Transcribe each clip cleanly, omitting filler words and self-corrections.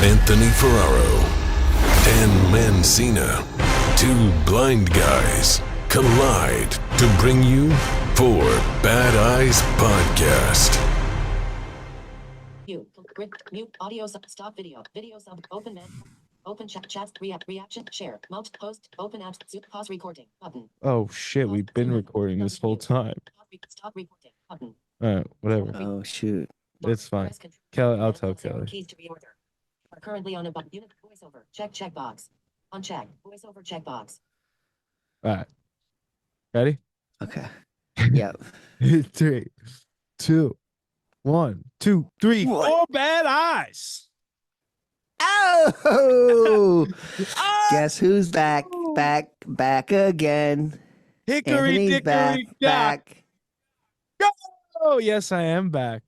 Anthony Ferraro and Mancina. Two blind guys collide to bring you Four Bad Eyes Podcast. Mute audio, stop video, open man, open chat, reaction, share, mount, post, open apps, pause recording, button. Oh shit, we've been recording this whole time. Stop recording, button. Alright, whatever. Oh shoot. It's fine. Kelly, I'll tell Kelly. Keys to reorder. Are currently on a button. Unit voiceover. Check box. Uncheck. Voiceover check box. Alright. Ready? Okay. Yep. 3, 2, 1, 2, 3, 4 bad eyes. Oh! Guess who's back? Back again. Hickory Anthony's dickory back. Oh, yes, I am back.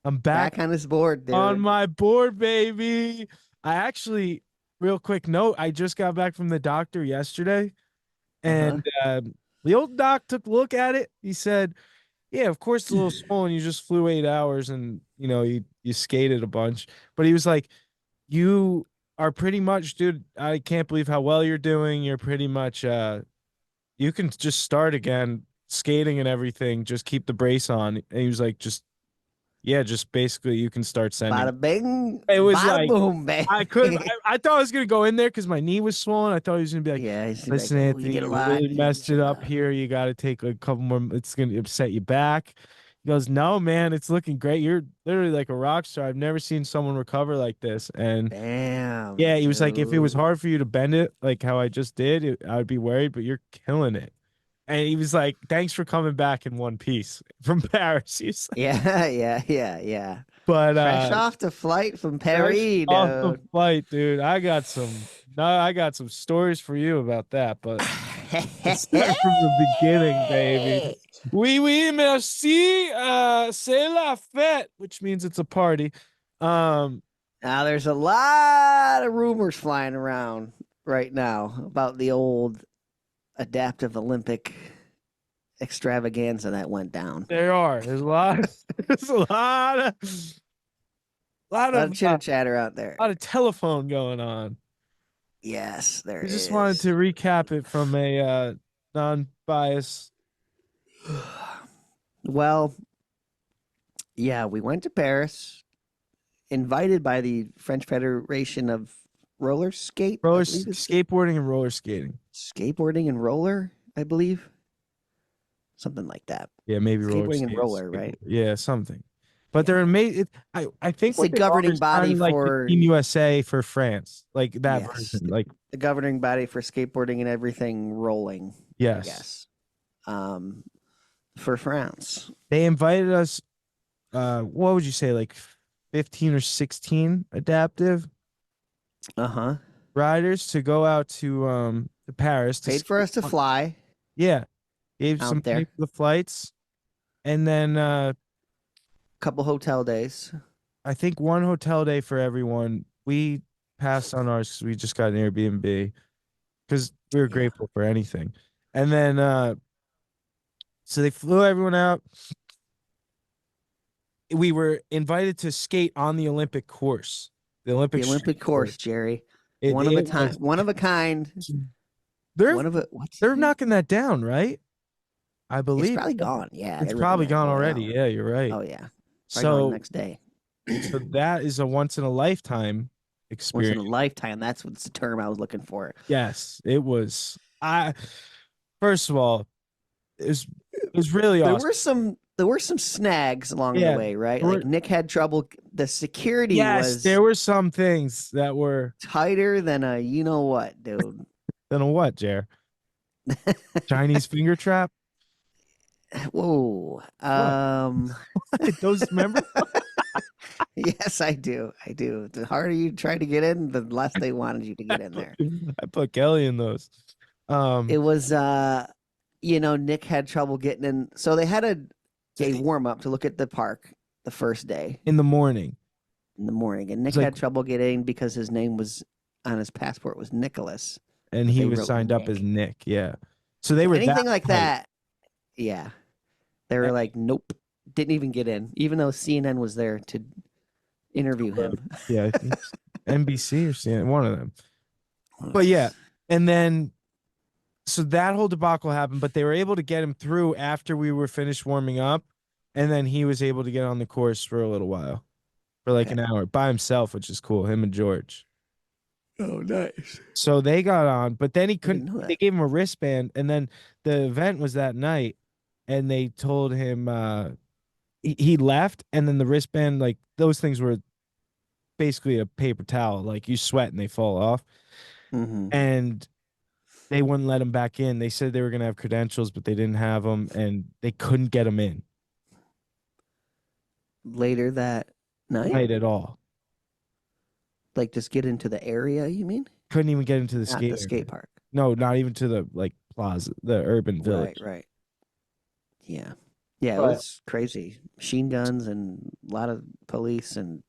I'm back on his board, dude. on my board, baby. I actually, real quick note, I just got back from the doctor yesterday, and the old doc took a look at it. He said, yeah, of course it's a little swollen. You just flew 8 hours and, you know, you skated a bunch. But he was like, you are pretty much, dude, I can't believe how well you're doing. You're pretty much, you can just start again, skating and everything. Just keep the brace on. And he was like, just basically you can start sending. Bada bing. It was bada like, boom, baby. I thought I was going to go in there because my knee was swollen. I thought he was going to be like, Yeah, he's listen, like, Anthony, you really messed it up here. You got to take a couple more. It's going to upset you back. He goes, no, man, it's looking great. You're literally like a rock star. I've never seen someone recover like this. And Damn. yeah, he was like, if it was hard for you to bend it like how I just did, I would be worried, but you're killing it. And he was like, thanks for coming back in one piece from Paris. He's like, Yeah. But Fresh off the flight from Paris, dude. off the flight, dude. I got some stories for you about that, but let's start from the beginning, baby. Oui, merci. C'est la fête, which means it's a party. Now there's a lot of rumors flying around right now about the old adaptive Olympic extravaganza that went down. There's a lot. There's a lot of chitter chatter out there. A lot of telephone going on. Yes, there I is. just wanted to recap it from a non-biased. Well, yeah, we went to Paris, invited by the French Federation of Skateboarding and roller skating. Skateboarding and roller, I believe. Something like that. Yeah, maybe skateboarding and roller, right? Yeah, something. But they're amazing. I think it's the governing body for Team USA for France, like that version, like the governing body for skateboarding and everything rolling. Yes. For France, they invited us. What would you say, like 15 or 16 adaptive riders to go out to Paris. Paid for us to fly. Yeah, gave some money for the flights, and then couple hotel days. I think one hotel day for everyone. We passed on ours because we just got an Airbnb because we were grateful for anything. And then so they flew everyone out. We were invited to skate on the Olympic course. The Olympic course, Jerry. One of a kind. They're knocking that down, right? I believe it's probably gone. Yeah, it's probably gone already. Yeah, you're right. Oh yeah. So next day. So that is a once in a lifetime experience. Once in a lifetime. That's what's the term I was looking for. Yes, it was. First of all, it was really awesome. There were some snags along the way, right? Like Nick had trouble. The security there were some things that were tighter than a you know what, dude. Than a what, Jer? Chinese finger trap? Whoa. Those remember? Yes, I do. The harder you try to get in, the less they wanted you to get in there. I put Kelly in those. It was Nick had trouble getting in. So they had a warm up to look at the park the first day. In the morning. And Nick had trouble getting because his name was on his passport was Nicholas. And he was signed up as Nick, yeah. So they were anything like that. Yeah. They were like, nope. Didn't even get in, even though CNN was there to interview him. Yeah, NBC or CNN, one of them. But yeah, and then so that whole debacle happened, but they were able to get him through after we were finished warming up, and then he was able to get on the course for a little while, for like an hour by himself, which is cool. Him and George. Oh, nice. So they got on, but then he didn't know couldn't. that. They gave him a wristband, and then the event was that night, and they told him he left, and then the wristband, like those things were basically a paper towel, like you sweat and they fall off, and they wouldn't let him back in. They said they were gonna have credentials, but they didn't have them, and they couldn't get him in Later that night, at all. like just get into the area. You mean? Couldn't even get into the Not skate the skate park. No, not even to the like plaza, the urban village. Right. Yeah. Yeah, it But- was crazy. Machine guns and a lot of police and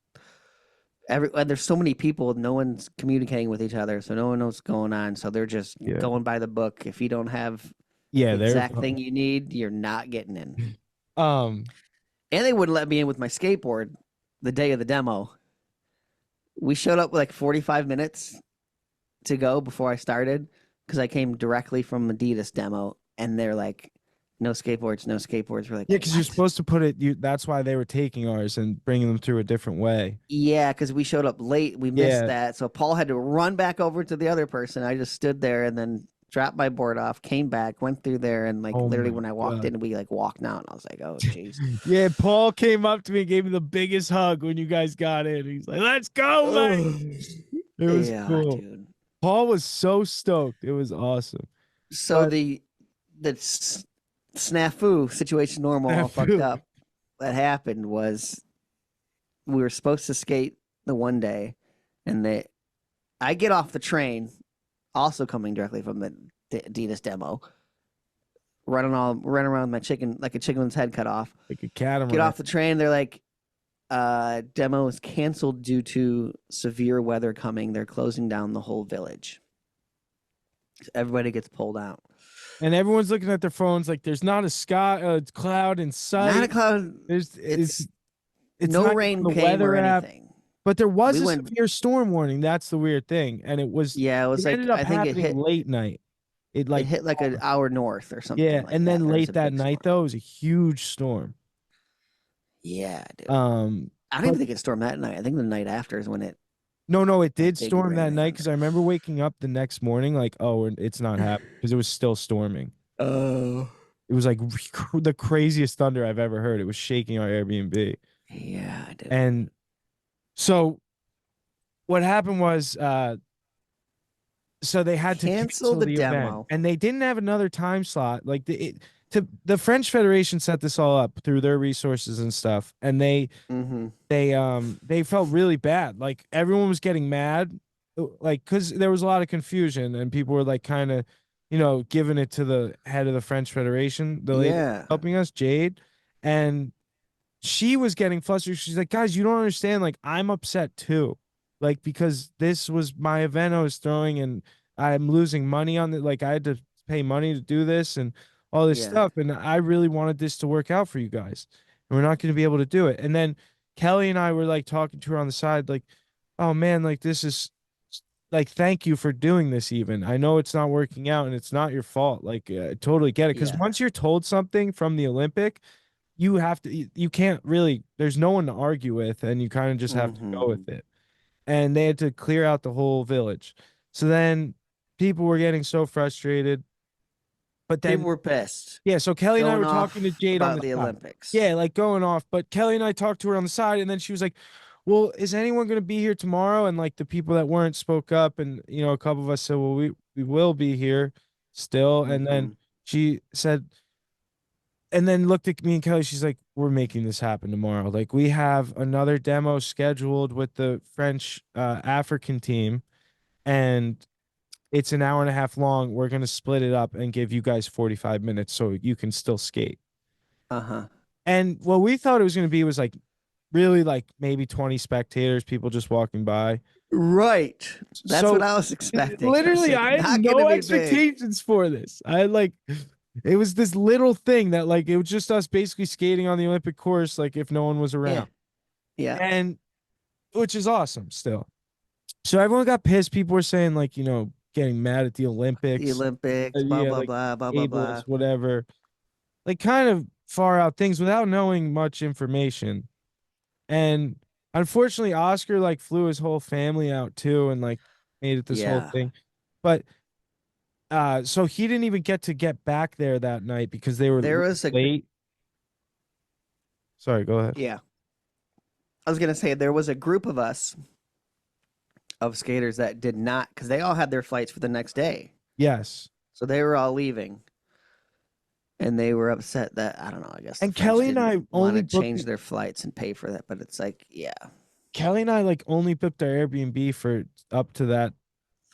there's so many people, no one's communicating with each other, so no one knows what's going on. So they're just Yeah. going by the book. If you don't have Yeah, the they're exact thing you need, you're not getting in. um And they wouldn't let me in with my skateboard the day of the demo. We showed up with like 45 minutes to go before I started because I came directly from Adidas demo, and they're like, no skateboards, no skateboards. We're like, yeah, because you're "What?" supposed to put it. That's why they were taking ours and bringing them through a different way. Yeah, because we showed up late. We missed Yeah. that. So Paul had to run back over to the other person. I just stood there and then dropped my board off, came back, went through there, and like Oh literally my when I walked God. in, we like walked out, and I was like, oh jeez. Yeah, Paul came up to me and gave me the biggest hug when you guys got in. He's like, "Let's go, man!" It was Yeah, cool. dude. Paul was so stoked. It was awesome. So But- the snafu situation normal all fucked Snafu. up. What happened was we were supposed to skate the one day, and I get off the train, also coming directly from the Adidas demo, running around with my chicken like a chicken's head cut off. Like a catamaran. Get off the train, they're like, demo is canceled due to severe weather coming. They're closing down the whole village. Everybody gets pulled out. And everyone's looking at their phones like there's not a cloud in sight. Not a cloud. There's It's not no rain the came weather or app, anything. but there was We a went- severe storm warning. That's the weird thing, and it was. Yeah, it was like ended up I think it happening hit late night. It like hit like an hour north or something. yeah, like and then that. There was late a that big night storm. though it was a huge storm. Yeah, dude. Um, I don't but- even think it stormed that night. I think the night after is when it. no, it did big storm that rain night on because I remember waking up the next morning like, oh, it's not happening because it was still storming. Oh. It was like the craziest thunder I've ever heard. It was shaking our Airbnb. Yeah, dude. And so what happened was so they had to Cancel the event, demo. and they didn't have another time slot. Like the French Federation set this all up through their resources and stuff, and they felt really bad. Like everyone was getting mad, like because there was a lot of confusion and people were like kind of, giving it to the head of the French Federation, the lady helping us, Jade, and she was getting flustered. She's like, guys, you don't understand. Like, I'm upset too. Like, because this was my event I was throwing and I'm losing money on it. Like, I had to pay money to do this and all this stuff. And I really wanted this to work out for you guys. And we're not going to be able to do it. And then Kelly and I were like talking to her on the side, like, oh man, like this is like, thank you for doing this even. I know it's not working out and it's not your fault. Like, I totally get it. Because once you're told something from the Olympic, you have to, you can't really, there's no one to argue with and you kind of just have to go with it. And they had to clear out the whole village. So then people were getting so frustrated. But then People were pissed. Yeah, so Kelly and I were Going talking to off Jade on about the side. Olympics. Yeah, like going off. But Kelly and I talked to her on the side, and then she was like, well, is anyone going to be here tomorrow? And like the people that weren't spoke up, and a couple of us said, well, we will be here still. And then she said, and then looked at me and Kelly, she's like, we're making this happen tomorrow. Like we have another demo scheduled with the French African team, and it's an hour and a half long. We're going to split it up and give you guys 45 minutes so you can still skate. And what we thought it was going to be was like really like maybe 20 spectators, people just walking by. Right. That's So, what I was expecting. Literally, I Not had gonna no be big. expectations for this. It was this little thing that like, it was just us basically skating on the Olympic course, like if no one was around. Yeah. And which is awesome still. So everyone got pissed. People were saying like, getting mad at the The Olympics. Olympics, blah Yeah, blah like blah blah blah blah. ableist, whatever. Like kind of far out things without knowing much information. And unfortunately, Oscar like flew his whole family out too and like made it this whole Yeah, thing. But so he didn't even get back there that night because they were there was a late. Sorry, go ahead. yeah. I was gonna say there was a group of us of skaters that did not, because they all had their flights for the next day, Yes. so they were all leaving, and they were upset that I don't know. I guess the And French Kelly and I didn't only want to booked change their flights and pay for that, but it's like, yeah, Kelly and I like only booked our Airbnb for up to that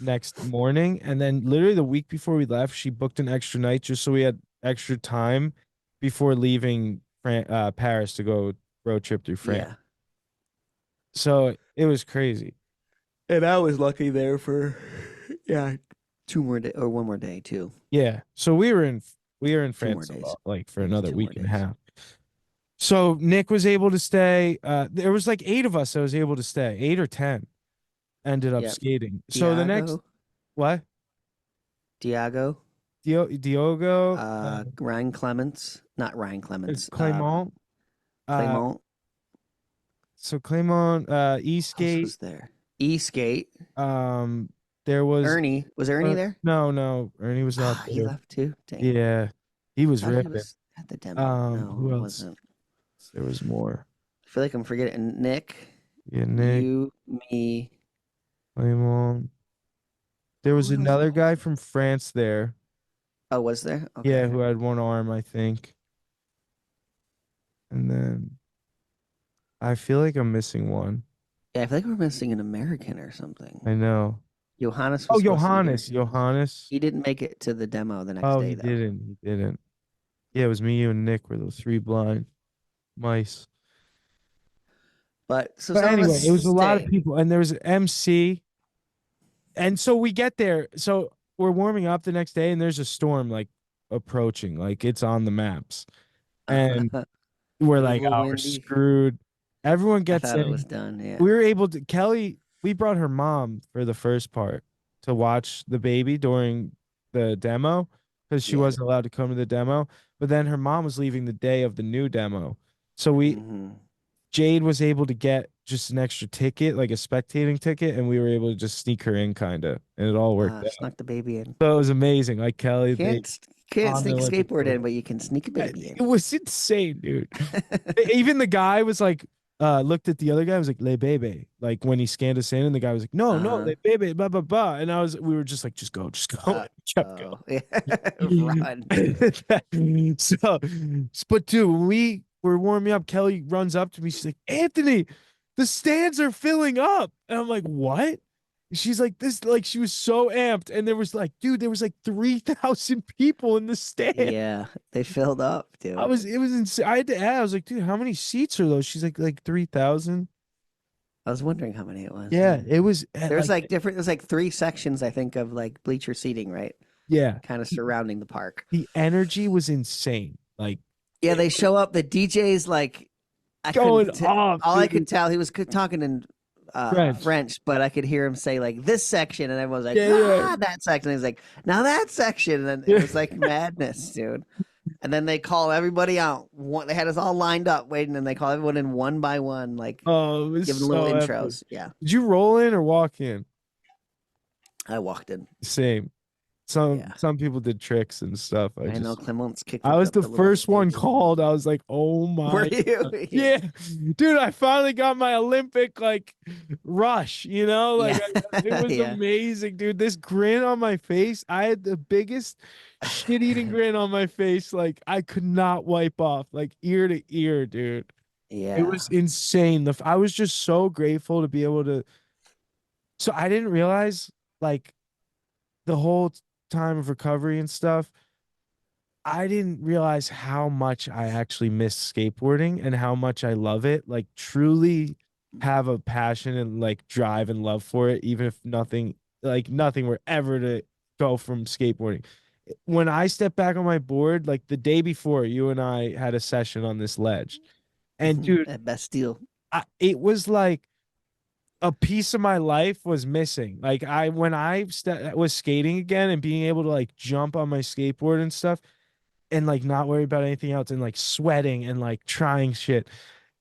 next morning. And then literally the week before we left, she booked an extra night just so we had extra time before leaving Paris to go road trip through France. yeah. So it was crazy. And I was lucky there for 1 more day too. Yeah. So we were in more France days. like for another 2 more week and a days. half. So Nick was able to stay. There was like 8 of us that was able to stay. 8 or 10 ended up Yep. skating. So the next what? Diago, Diogo, Ryan Clements, not Ryan Clements, Clément. Clement. So Clément, Who else E-skate. was there? E-skate. There was Ernie. Was Ernie there? No, Ernie was not He there. left too. Dang. Yeah, he was Thought he ripping. was at the demo. No, Who he else? wasn't. There was more. I feel like I'm forgetting Nick. Yeah, Nick, You, me. Clément. There was Who else another was guy there? from France there. Oh, was there? Yeah, Okay. who had one arm, I think. And then I feel like I'm missing one. Yeah, I feel like we're missing an American or something. I know. Johannes Oh, was supposed to be Johannes. here. Johannes. He didn't make it to the demo the next Oh, day, he though. didn't. He didn't. Yeah, it was me, you, and Nick were those 3 blind mice. But so But some of anyway, us it was a lot of stayed. people, and there was an MC. And so we get there. So we're warming up the next day, and there's a storm like approaching, like it's on the maps. And we're It was a like, little oh, we're windy. screwed. Everyone I gets thought it in. was done. Yeah. We were able to, we brought her mom for the first part to watch the baby during the demo because she Yeah. wasn't allowed to come to the demo. But then her mom was leaving the day of the new demo. So Mhm. Jade was able to get just an extra ticket, like a spectating ticket, and we were able to just sneak her in kind of, and it all worked out. Snuck the baby in. So it was amazing. Like Kelly, they Can't on sneak the a Olympic skateboard tour. in, but you can sneak a baby It in. was insane, dude. Even the guy was like, looked at the other guy, was like, Le Bebe. Like when he scanned us in, and the guy was like, no, Le Bebe, blah, blah, blah. And we were just like, just go. Kept going. Run. So, but dude, when we were warming up, Kelly runs up to me. She's like, Anthony, the stands are filling up. And I'm like, what? She's like, this, like, she was so amped. And there was like, dude, there was like 3,000 people in the stand. Yeah, they filled up, dude. It was insane. I had to ask, I was like, dude, how many seats are those? She's like 3,000. I was wondering how many it was. Yeah, it was. There's like different, there's like 3 sections, I think, of like bleacher seating, right? Yeah. Kind of surrounding the park. The energy was insane. Like, yeah, they show up, the DJ's like, going off. All I could tell, he was talking in French, but I could hear him say like this section, and everyone was like, that section. He's like, now that section, and then it was like madness, dude. And then they call everybody out. They had us all lined up waiting, and they call everyone in one by one, like it was giving little intros. Yeah. Did you roll in or walk in? I walked in. Same. Some people did tricks and stuff. I know Clements kicked. I was the first one called. I was like, oh my. Were you? Yeah, dude, I finally got my Olympic like rush, like it was amazing, dude. This grin on my face, I had the biggest shit-eating grin on my face, like I could not wipe off, like ear to ear, dude. Yeah, it was insane. I was just so grateful to be able to. So I didn't realize, like, the whole time of recovery and stuff, I didn't realize how much I actually miss skateboarding and how much I love it. Like, truly have a passion and like drive and love for it, even if nothing were ever to go from skateboarding. When I stepped back on my board, like the day before, you and I had a session on this ledge, and dude, at Bastille, it was like a piece of my life was missing. Like when I was skating again and being able to like jump on my skateboard and stuff and like not worry about anything else and like sweating and like trying shit.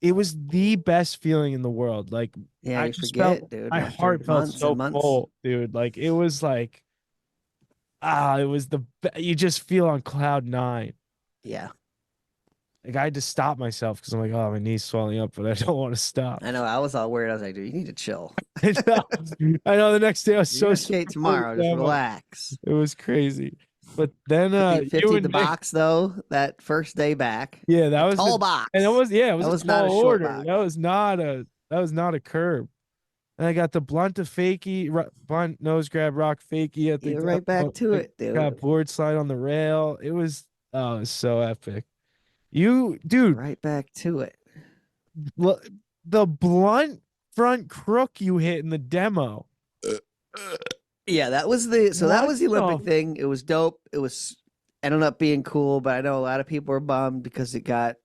It was the best feeling in the world. Like Yeah, I you just forget, felt dude. my After heart felt months so and months. full, dude. Like it was like it was you just feel on cloud nine. Yeah, Like I had to stop myself because I'm like, oh, my knee's swelling up, but I don't want to stop. I know. I was all worried. I was like, dude, you need to chill. I know. I know the next day I was You're so gonna skate tomorrow. Just demo. relax. It was crazy. But then you 50 and the Nick, box though. That first day back. yeah, that A was tall the box. and it was it was That a was not a tall short order. box. That was not a curb. And I got the blunt to fakie, blunt nose grab rock fakie at the You're right back to it, got dude. board slide on the rail. It was so epic. You dude, Right back to it. the blunt front crook you hit in the demo. Yeah, that was the that What was the Olympic the- thing. It was dope. It was ended up being cool, but I know a lot of people were bummed because it got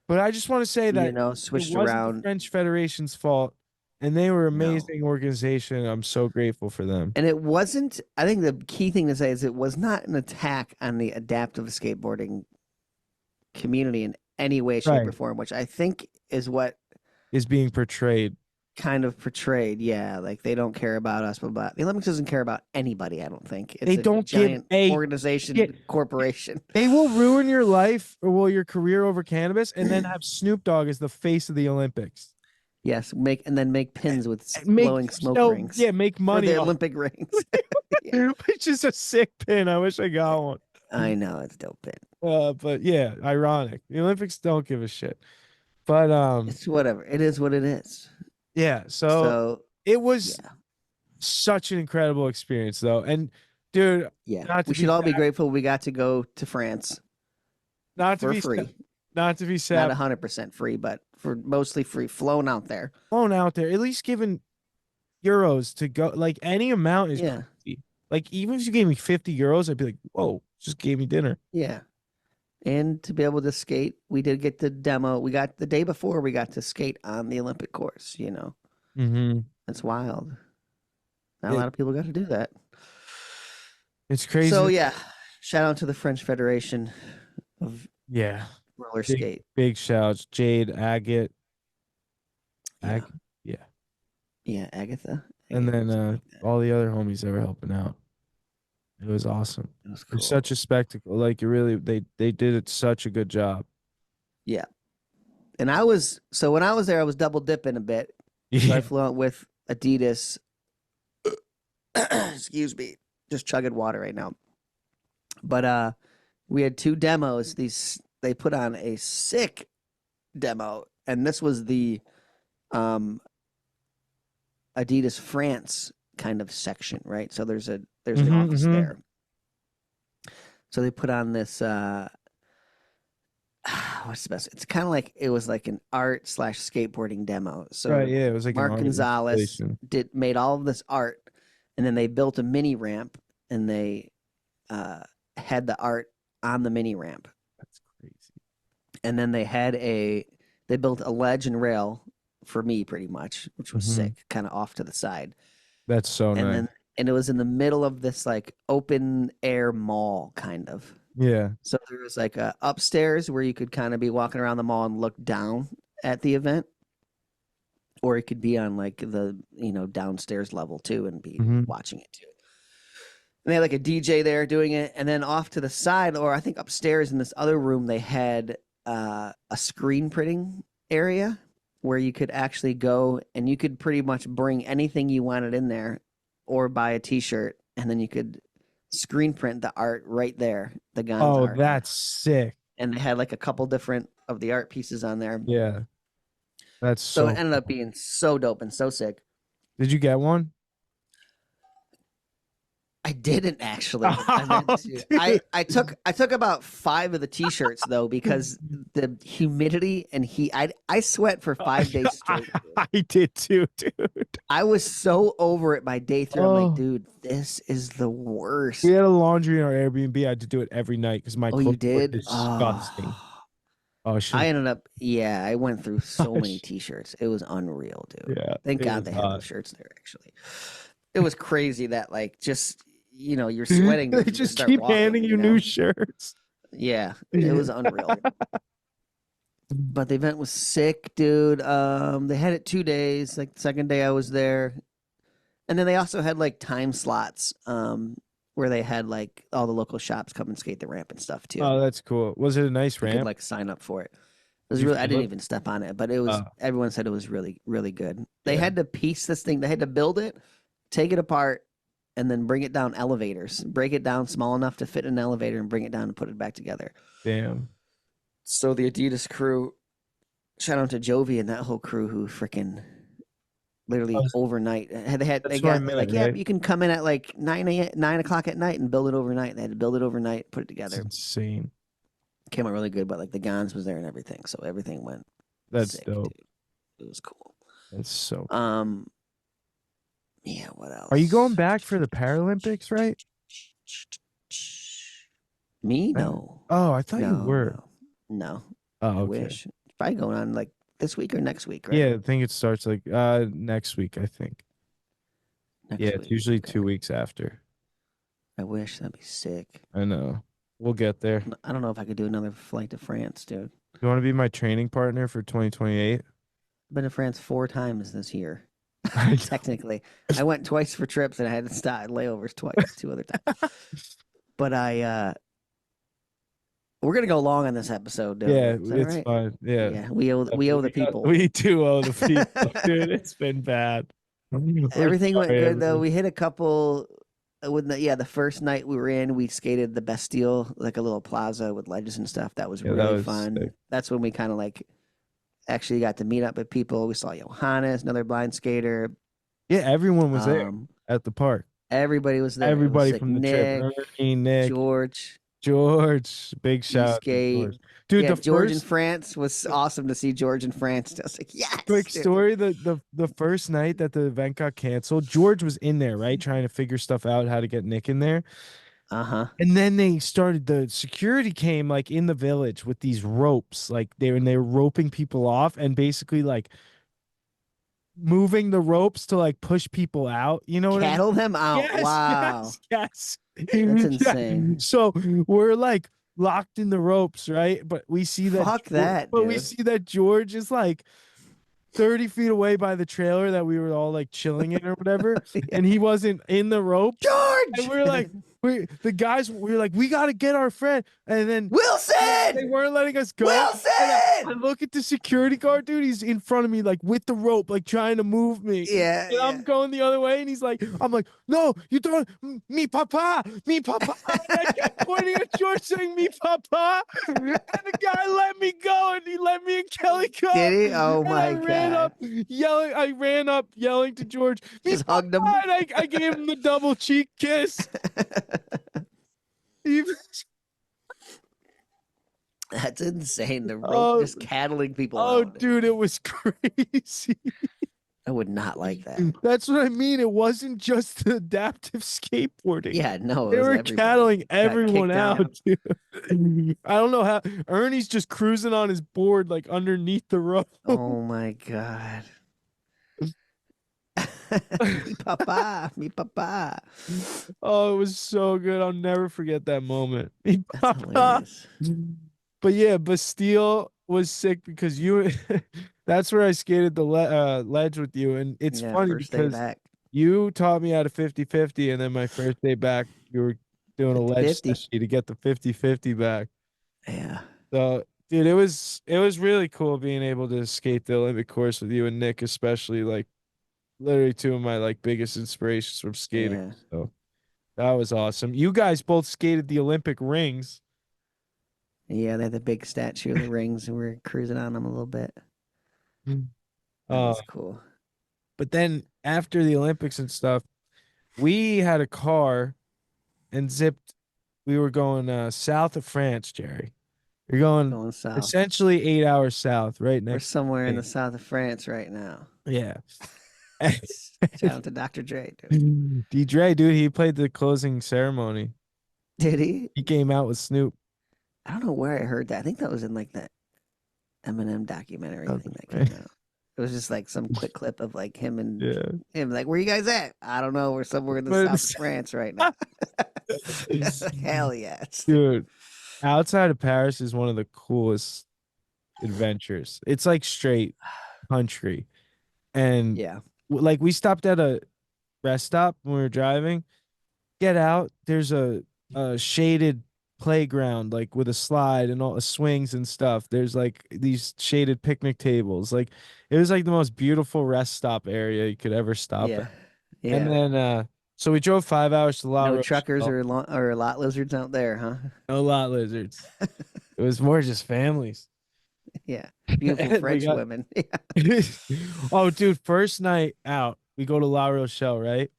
But I just want to say that switched it wasn't the around. French Federation's fault, and they were No. amazing organization. I'm so grateful for them. And it wasn't, I think the key thing to say is it was not an attack on the adaptive skateboarding community in any way, shape, or Right. form, which I think is what Is being portrayed. kind of portrayed. Yeah, like they don't care about us, blah, blah. The Olympics doesn't care about anybody, I don't think. It's They a don't give giant a organization, shit. corporation. They will ruin your life or well your career over cannabis, and then have Snoop Dogg as the face of the Olympics. Yes, make pins with Make blowing smoke so- rings. Yeah, make For money. the off- Olympic rings. Which is a sick pin. I wish I got one. I know, it's dope pin. But yeah, ironic. The Olympics don't give a shit. But It's whatever. It is what it is. yeah. So So it was yeah. such an incredible experience, though. And dude, Yeah, Not to we be should all be sad. grateful we got to go to France not to for be free. not to be Not sad, 100% free, but for mostly free, flown out there. flown out there, at least given euros to go. Like any amount is Yeah, crazy. Like even if you gave me 50 euros, I'd be like, whoa, just gave me dinner. yeah. And to be able to skate, we did get the demo. We got the day before we got to skate on the Olympic course. You know, Mm-hmm. that's wild. Not a Yeah. lot of people got to do that. It's crazy. So yeah, shout out to the French Federation of Yeah. roller Big- skate. Big shouts. Jade, Agate. Yeah. Yeah. Yeah, Agatha. And then something like that. all the other homies that were helping out. It was awesome. It was It cool. was such a spectacle. Like it really they did it such a good job. And I was when I was there, I was double dipping a bit. So I Yeah. flew out with Adidas. Excuse me, just chugging water right now. But we had two demos. They put on a sick demo, and this was the Adidas France kind of section, right? So there's an Mhm, office mhm. there. So they put on this what's the best? It's kind of like it was like an art / skateboarding demo. So Right, yeah, it was like an Mark art Gonzalez installation. made all of this art, and then they built a mini ramp, and they had the art on the mini ramp, That's crazy. and then they built a ledge and rail for me pretty much, which was Mhm. sick, kind of off to the side, That's so and nice. it was in the middle of this like open air mall kind of. Yeah. So there was like a upstairs where you could kind of be walking around the mall and look down at the event, or it could be on like the downstairs level too and be Mhm. watching it too. And they had like a DJ there doing it, and then off to the side, or I think upstairs in this other room, they had a screen printing area where you could actually go and you could pretty much bring anything you wanted in there, or buy a T-shirt, and then you could screen print the art right there. The guns Oh, art. that's sick. And they had like a couple different of the art pieces on there. Yeah. That's So so it ended up being so dope and so sick. Did you get one? I didn't actually. I, meant Oh, to. dude. I took about 5 of the T-shirts though, because the humidity and heat. I sweat for 5 days straight. dude. I did too, dude. I was so over it by day 3. I'm Oh. like, dude, this is the worst. We had a laundry in our Airbnb. I had to do it every night because my Oh, clothes you did? were disgusting. Oh. Oh shit. I ended up, I went through so many t-shirts. It was unreal, dude. Yeah. Thank it God was they had hot. those shirts there, actually. It was crazy that, like, just, you're sweating. They to just start keep walking, handing you new shirts. Yeah, it was unreal. But the event was sick, dude. They had it 2 days. Like, the second day I was there. And then they also had, like, time slots, where they had, like, all the local shops come and skate the ramp and stuff, too. Oh, that's cool. Was it a nice You could, ramp? like, sign up for it. It was You really, I feel didn't it? even step on it, but it was, Oh. everyone said it was really, really good. They Yeah. had to piece this thing, they had to build it, take it apart, and then bring it down elevators, break it down small enough to fit in an elevator and bring it down and put it back together. Damn. So the Adidas crew, shout out to Jovi and that whole crew who freaking literally overnight they got like, yeah, right? you can come in at like 9 o'clock at night and build it overnight. They had to build it overnight, put it That's together. insane. Came out really good, but like the Gons was there and everything, so everything went That's sick, dope. dude. It was cool. That's so. Yeah. What else? Are you going back for the Paralympics, right? Me? No. Oh, I thought you were. No. Oh, I okay. wish. Probably going on like this week or next week, right? Yeah, I think it starts like next week, I think. Next Yeah, week. it's usually Okay. 2 weeks after. I wish. That'd be sick. I know. We'll get there. I don't know if I could do another flight to France, dude. You want to be my training partner for 2028? Been to France 4 times this year. I know. Technically, I went twice for trips and I had to stop layovers twice, 2 other times. But we're gonna go long on this episode, dude. Yeah, Is that it's right? fine. Yeah. Yeah, we owe the people. We do owe the people, dude. It's been bad. We're Everything went sorry, good though. everyone. We hit a couple. The first night we were in, we skated the Bastille, like a little plaza with ledges and stuff. That was Yeah, that really was fun. sick. That's when we kind of like actually got to meet up with people. We saw Johannes, another blind skater. Yeah, everyone was there Um, at the park. Everybody was there. It was Everybody sick. from the Nick, trip. Ernie, Nick, George, big shout out to skate. George. Dude, Yeah, the George in first France was awesome to see George in France. I was like, yes. quick dude. story, the first night that the event got canceled, George was in there, right? Trying to figure stuff out, how to get Nick in there. And then the security came like in the village with these ropes, like they were roping people off and basically like moving the ropes to like push people out. You know what I mean? Cattle them out. Yes, Wow. yes. That's Yeah. insane. So we're like locked in the ropes, right? But we see that Fuck that, but we dude. see that George is like 30 feet away by the trailer that we were all like chilling in or whatever, Yeah. and he wasn't in the rope. George! And we're like, we were like, we gotta get our friend. And then they Wilson! weren't letting us go. Wilson! I look at the security guard, dude. He's in front of me, like with the rope, like trying to move me. Yeah. And I'm going the other way, and he's like, I'm like, no, you don't, me papa. And I kept pointing at George saying, me papa. And the guy let me go, and he let me and Kelly go. Did he? Oh And my I ran up yelling to George, me Just hugged him. papa. And I gave him the double cheek kiss. That's insane. The rope Oh, just cattling people Oh, out. dude, it was crazy. I would not like that. That's what I mean. It wasn't just the adaptive skateboarding. Yeah, no. They It was were everybody. cattling Got everyone kicked out, dude. I don't know how. Ernie's just cruising on his board, like underneath the rope. Oh my god. Me papa. Oh, it was so good. I'll never forget that moment. Me That's papa. hilarious. But yeah, Bastille was sick because you. That's where I skated the ledge with you, and it's Yeah, funny first day because back. you taught me how to 50-50, and then my first day back, you were doing a ledge 50-50. session to get the 50-50 back. Yeah. So, dude, it was really cool being able to skate the Olympic course with you and Nick, especially like literally 2 of my like biggest inspirations from skating. Yeah. So that was awesome. You guys both skated the Olympic rings. Yeah, they had the big statue of the rings, and we were cruising on them a little bit. That was cool. But then after the Olympics and stuff, we had a car and zipped. We were going south of France, Jerry. You're going Going south. essentially 8 hours south, right We're next. somewhere in the south of France right now. Yeah. Shout out to Dr. Dre, dude. D. Dre, dude, he played the closing ceremony. Did he? He came out with Snoop. I don't know where I heard that. I think that was in like that Eminem documentary Oh, thing that man. came out. It was just like some quick clip of like him and Yeah. him, like, where you guys at? I don't know. We're somewhere in the But south of France right now. Hell yes. dude, outside of Paris is one of the coolest adventures. It's like straight country. And Yeah. like we stopped at a rest stop when we were driving. Get out, there's a shaded playground like with a slide and all the swings and stuff. There's like these shaded picnic tables. Like it was like the most beautiful rest stop area you could ever stop Yeah. at. And Yeah. then so we drove 5 hours to La No truckers Rochelle. or lot lizards out there, huh? No lot lizards. It was more just families. Yeah. Beautiful And we French got women. Yeah. oh, dude, first night out, we go to La Rochelle, right?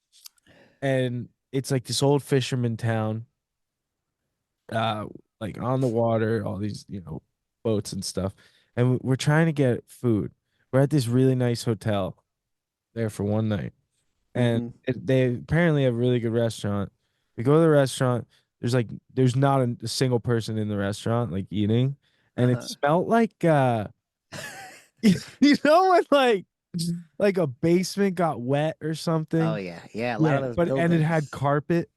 And it's like this old fisherman town, like on the water, all these, boats and stuff. And we're trying to get food. We're at this really nice hotel there for one night. And Mhm. they apparently have a really good restaurant. We go to the restaurant. There's not a single person in the restaurant like eating. And it Uh-huh. smelled like you know when like a basement got wet or something. Oh yeah. Yeah. A lot of those but and it buildings. had carpet.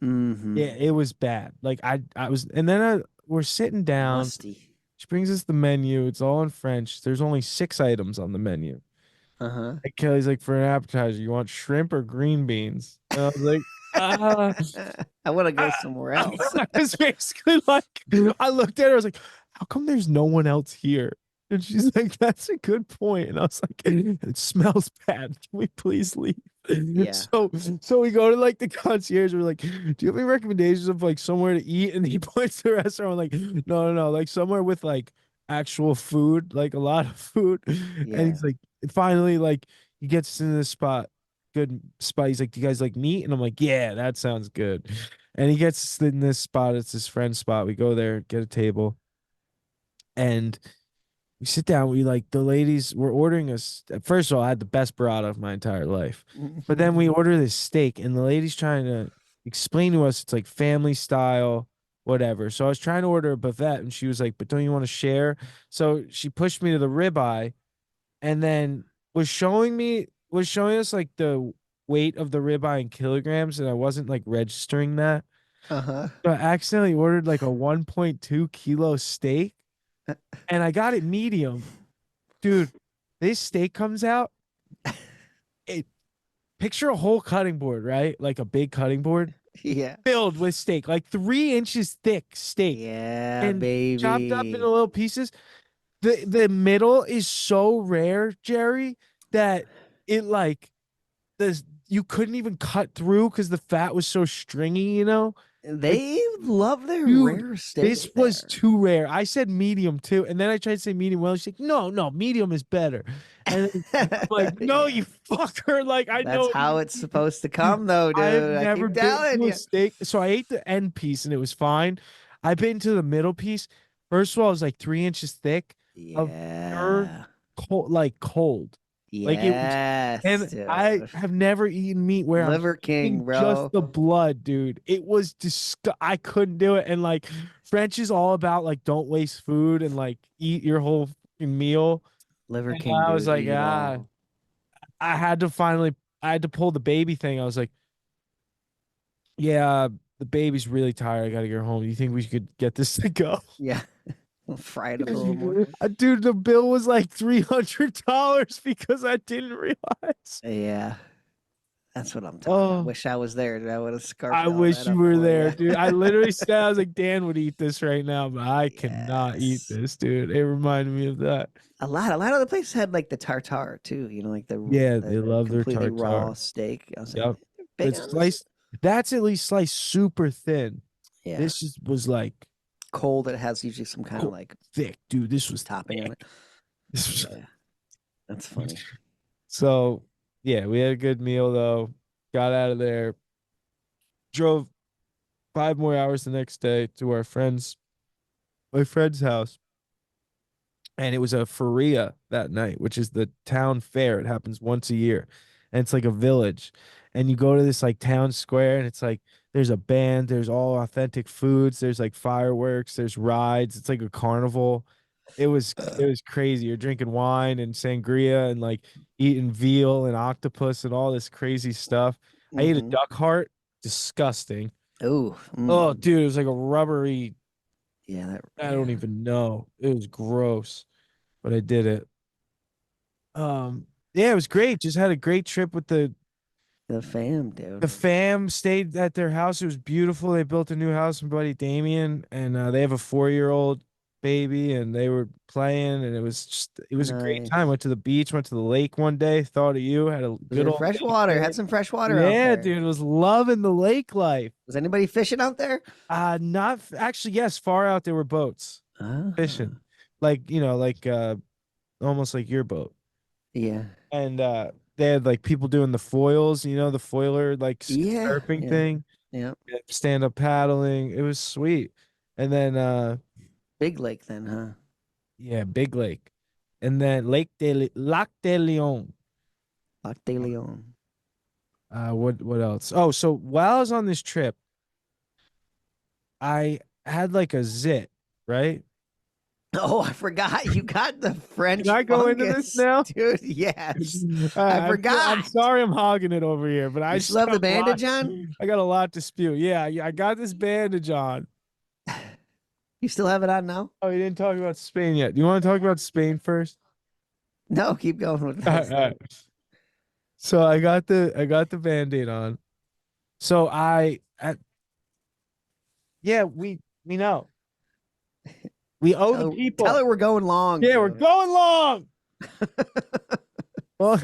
Mm-hmm. Yeah, it was bad. Like I was, and then we're sitting down. Musty. She brings us the menu. It's all in French. There's only 6 items on the menu. Uh-huh. And Kelly's like, for an appetizer, you want shrimp or green beans? And I was like, uh, I want to go somewhere else. I was basically like, I looked at her. I was like, how come there's no one else here? And she's like, that's a good point. And I was like, it smells bad. Can we please leave? Yeah. So we go to like the concierge. We're like, do you have any recommendations of like somewhere to eat? And he points to the restaurant. I'm like, no, like somewhere with like actual food, like a lot of food. And Yeah. he's like, finally, like he gets to this spot, good spot. He's like, do you guys like meat? And I'm like, yeah, that sounds good. And he gets us in this spot. It's his friend's spot. We go there, get a table, and we sit down. We like the ladies. We're ordering us. First of all, I had the best burrata of my entire life. But then we order this steak, and the lady's trying to explain to us it's like family style, whatever. So I was trying to order a buffet, and she was like, "But don't you want to share?" So she pushed me to the ribeye, and then was showing us like the weight of the ribeye in kilograms, and I wasn't like registering that. Uh-huh. So I accidentally ordered like a 1.2 kilo steak, and I got it medium. Dude, this steak comes out. Picture a whole cutting board, right? Like a big cutting board Yeah. filled with steak, like 3 inches thick steak, Yeah, and baby. chopped up into little pieces. The middle is so rare, Jerry, that it like you couldn't even cut through because the fat was so stringy, They love their Dude, rare steak. this was there. too rare. I said medium too, and then I tried to say medium well. She's like, no, medium is better. And then I'm like, no, Yeah. you fucker. Like I That's know how it's supposed to come, though, dude. I've I never keep been telling to you. a steak, so I ate the end piece and it was fine. I've been to the middle piece. First of all, it was like 3 inches thick of pure Yeah. cold. Like it was, Yes, and dude. I have never eaten meat where I'm Liver King, eating bro. just the blood, dude. It was I couldn't do it. And like French is all about like don't waste food and like eat your whole fucking meal. Liver And King, I dude. was like, Eat it all. I had to pull the baby thing. I was like, yeah, the baby's really tired. I gotta get her home. You think we could get this to go? Yeah. We'll fry it up a little more. Dude, the bill was like $300 because I didn't realize. Yeah. That's what I'm talking about. I Oh, wish I was there, dude. I would have scarfed I all wish that you up were for there, ya. dude. I literally said, I was like, Dan would eat this right now, but I cannot eat Yes. this, dude. It reminded me of that. A lot of the places had like the tartare too, like Yeah, the they love their completely raw tartare. steak. I was Yep. like, they're big It's on this. sliced. That's at least sliced super thin. Yeah. This just was like Cold, it has usually some kind of Cold. like thick, dude. This was topping on thick. it. This was Yeah. That's funny. So, yeah, we had a good meal though. Got out of there. Drove 5 more hours the next day to my friend's house. And it was a feria that night, which is the town fair. It happens once a year. And it's like a village. And you go to this like town square and it's like there's a band, there's all authentic foods, there's like fireworks, there's rides. It's like a carnival. It was crazy. You're drinking wine and sangria and like eating veal and octopus and all this crazy stuff. I ate a Mm-hmm. duck heart. Disgusting. Oh, Oh, dude, it was like a rubbery. yeah. I don't even know. It was gross, but I did it. Yeah, it was great. Just had a great trip with The fam, the dude. fam. Stayed at their house. It was beautiful. They built a new house, my buddy Damien, and they have a 4-year-old baby, and they were playing, and it was a great time. Nice. Went to the beach, went to the lake one day. Thought of you. Had a Was good there old fresh lake water? day. Had some fresh water out Yeah, there. dude, was loving the lake life. Was anybody fishing out there? Not actually. Yes, far out there were boats Ah, fishing, like almost like your boat. yeah. And they had like people doing the foils, the foiler like Yeah. surfing Yeah. thing, Yeah. stand up paddling. It was sweet. And then Big lake then, huh? yeah, Big Lake. And then Lac de Leon. Lac de Leon. What else? Oh, so while I was on this trip, I had like a zit, right? Oh, I forgot. You got the French Can I go into this fungus, now? dude. Yes. I forgot. I'm sorry I'm hogging it over here, but I You just still have the got a lot- bandage on? I got a lot to spew. Yeah, I got this bandage on. You still have it on now? Oh, you didn't talk about Spain yet. Do you want to talk about Spain first? No, keep going with All this. right, all right. So I got the Band-Aid on. So yeah, we know. We owe the people. Tell her we're going long. Yeah, we're dude. going long. Well,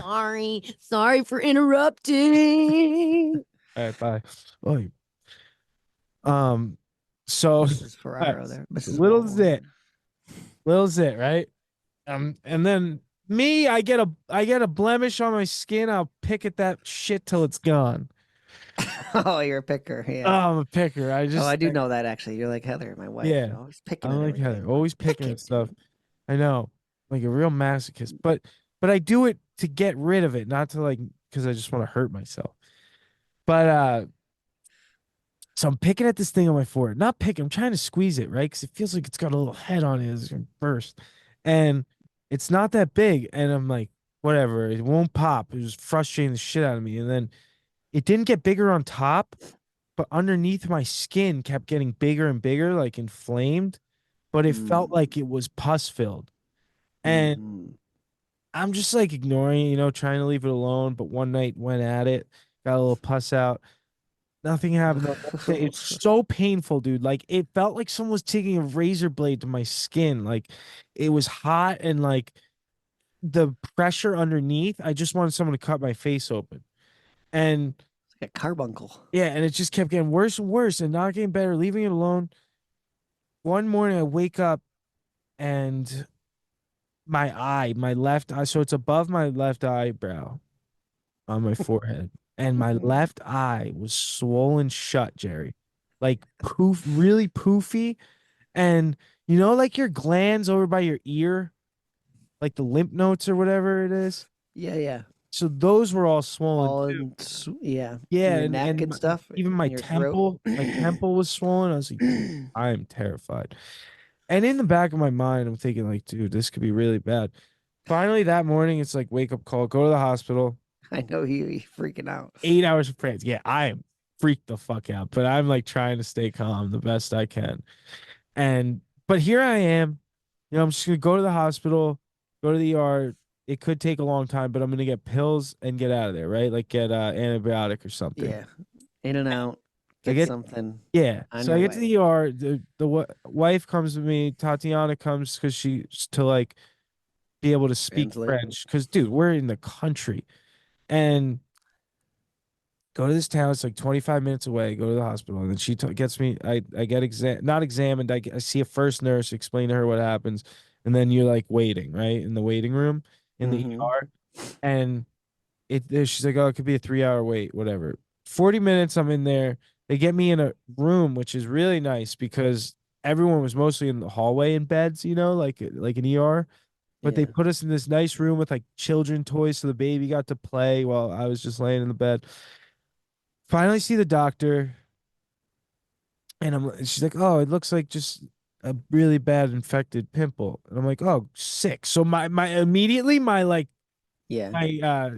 Sorry for interrupting. all right, bye. So Mrs. Ferraro right, there. Mrs. little Walmart. zit, right? And then me, I get a blemish on my skin. I'll pick at that shit till it's gone. Oh, you're a picker. Oh, Yeah. I'm a picker. I do know that actually. You're like Heather, my wife. Yeah. You're always picking. I'm at like everything. Heather, always picking Pick at it, stuff. dude. I know, like a real masochist. But I do it to get rid of it, not to like because I just want to hurt myself. But so I'm picking at this thing on my forehead. Not picking, I'm trying to squeeze it, right? Because it feels like it's got a little head on it. It's gonna burst. And it's not that big. And I'm like, whatever, it won't pop. It was frustrating the shit out of me. And then it didn't get bigger on top, but underneath my skin kept getting bigger and bigger, like inflamed. But it felt like it was pus filled. And Mhm. I'm just like ignoring it, trying to leave it alone. But one night went at it, got a little pus out. Nothing happened. It's so painful, dude. Like it felt like someone was taking a razor blade to my skin. Like it was hot and like the pressure underneath. I just wanted someone to cut my face open. And It's like a carbuncle. yeah, and it just kept getting worse and worse and not getting better, leaving it alone. One morning I wake up and my left eye, so it's above my left eyebrow on my forehead. And my left eye was swollen shut, Jerry. Like really poofy. And like your glands over by your ear, like the lymph nodes or whatever it is. Yeah, yeah. So those were all swollen. All too. yeah. Yeah, Your neck and stuff. Even my in your throat. temple was swollen. I was like, I am terrified. And in the back of my mind, I'm thinking like, dude, this could be really bad. Finally, that morning, it's like wake up call, go to the hospital. I know you're freaking out. 8 hours of prayers. Yeah, I am freaked the fuck out, but I'm like trying to stay calm the best I can. But here I am. I'm just gonna go to the hospital, go to the ER. It could take a long time, but I'm gonna get pills and get out of there, right? Like get antibiotic or something. Yeah. In and out. I Get get- something. Yeah. On So I your get to the ER. The wife comes with me. Tatiana comes because she's to like be able to speak Translate. French. Because dude, we're in the country, and go to this town. It's like 25 minutes away. Go to the hospital, and then she gets me. I get not examined. I see a first nurse, explain to her what happens, and then you're like waiting right in the waiting room in the Mhm. ER, and she's like, oh, it could be a 3-hour wait, whatever. 40 minutes, I'm in there. They get me in a room, which is really nice because everyone was mostly in the hallway in beds, like an ER. But they Yeah. put us in this nice room with like children toys, so the baby got to play while I was just laying in the bed. Finally see the doctor, and she's like, "Oh, it looks like just a really bad infected pimple. And I'm like, oh, sick. So my immediately my like Yeah. my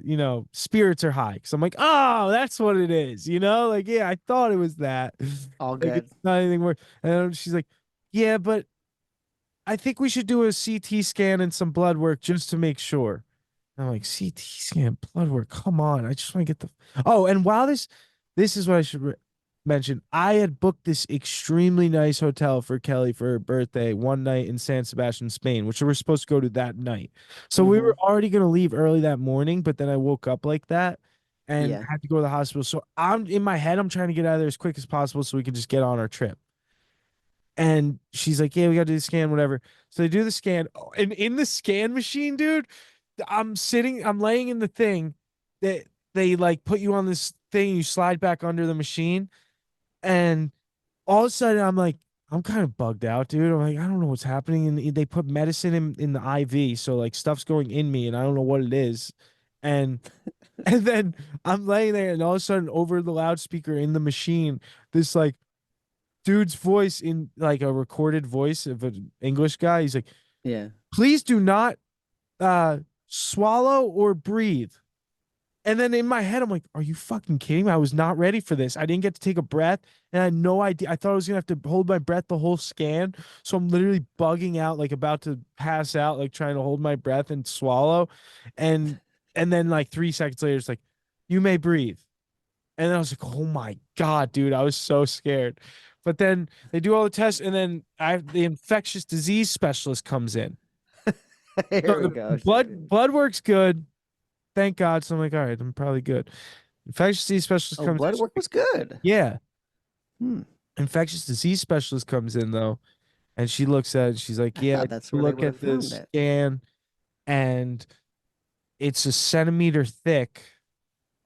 spirits are high because I'm like, oh, that's what it is, like, yeah, I thought it was that. All Like, good. it's not anything worse. And she's like, yeah, but I think we should do a CT scan and some blood work just to make sure. And I'm like, CT scan, blood work, come on, I just want to get the. Oh, and while this is what I should mention. I had booked this extremely nice hotel for Kelly for her birthday one night in San Sebastian, Spain, which we were supposed to go to that night. So we Mm-hmm. were already going to leave early that morning, but then I woke up like that and Yeah. had to go to the hospital. So I'm in my head, I'm trying to get out of there as quick as possible so we can just get on our trip. And she's like, yeah, we got to do the scan, whatever. So they do the scan. Oh, and in the scan machine, dude, I'm laying in the thing that they like put you on this thing, you slide back under the machine. And all of a sudden, I'm like, I'm kind of bugged out, dude. I'm like, I don't know what's happening. And they put medicine in the IV. So like stuff's going in me and I don't know what it is. And and then I'm laying there and all of a sudden over the loudspeaker in the machine, this like dude's voice in like a recorded voice of an English guy. He's like, Yeah. please do not swallow or breathe. And then in my head, I'm like, are you fucking kidding me? I was not ready for this. I didn't get to take a breath and I had no idea. I thought I was going to have to hold my breath the whole scan. So I'm literally bugging out, like about to pass out, like trying to hold my breath and swallow. And then like 3 seconds later, it's like, you may breathe. And then I was like, oh my God, dude, I was so scared. But then they do all the tests and then the infectious disease specialist comes in. Here So we the go. blood works good. Thank God. So I'm like, all right, I'm probably good. Infectious disease specialist Oh, comes blood in. work was good. Yeah. Hmm. Infectious disease specialist comes in though, and she looks at it. She's like, I yeah, thought that's where they look would have at the found it. scan, and it's a centimeter thick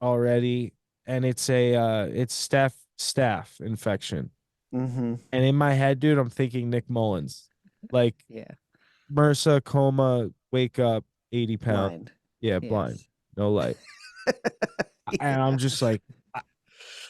already, and it's staph infection. Mm-hmm. And in my head, dude, I'm thinking Nick Mullins, like Yeah. MRSA, coma, wake up, 80 pounds. Blind. Yeah, Yes. blind, no light. And Yeah. I'm just like,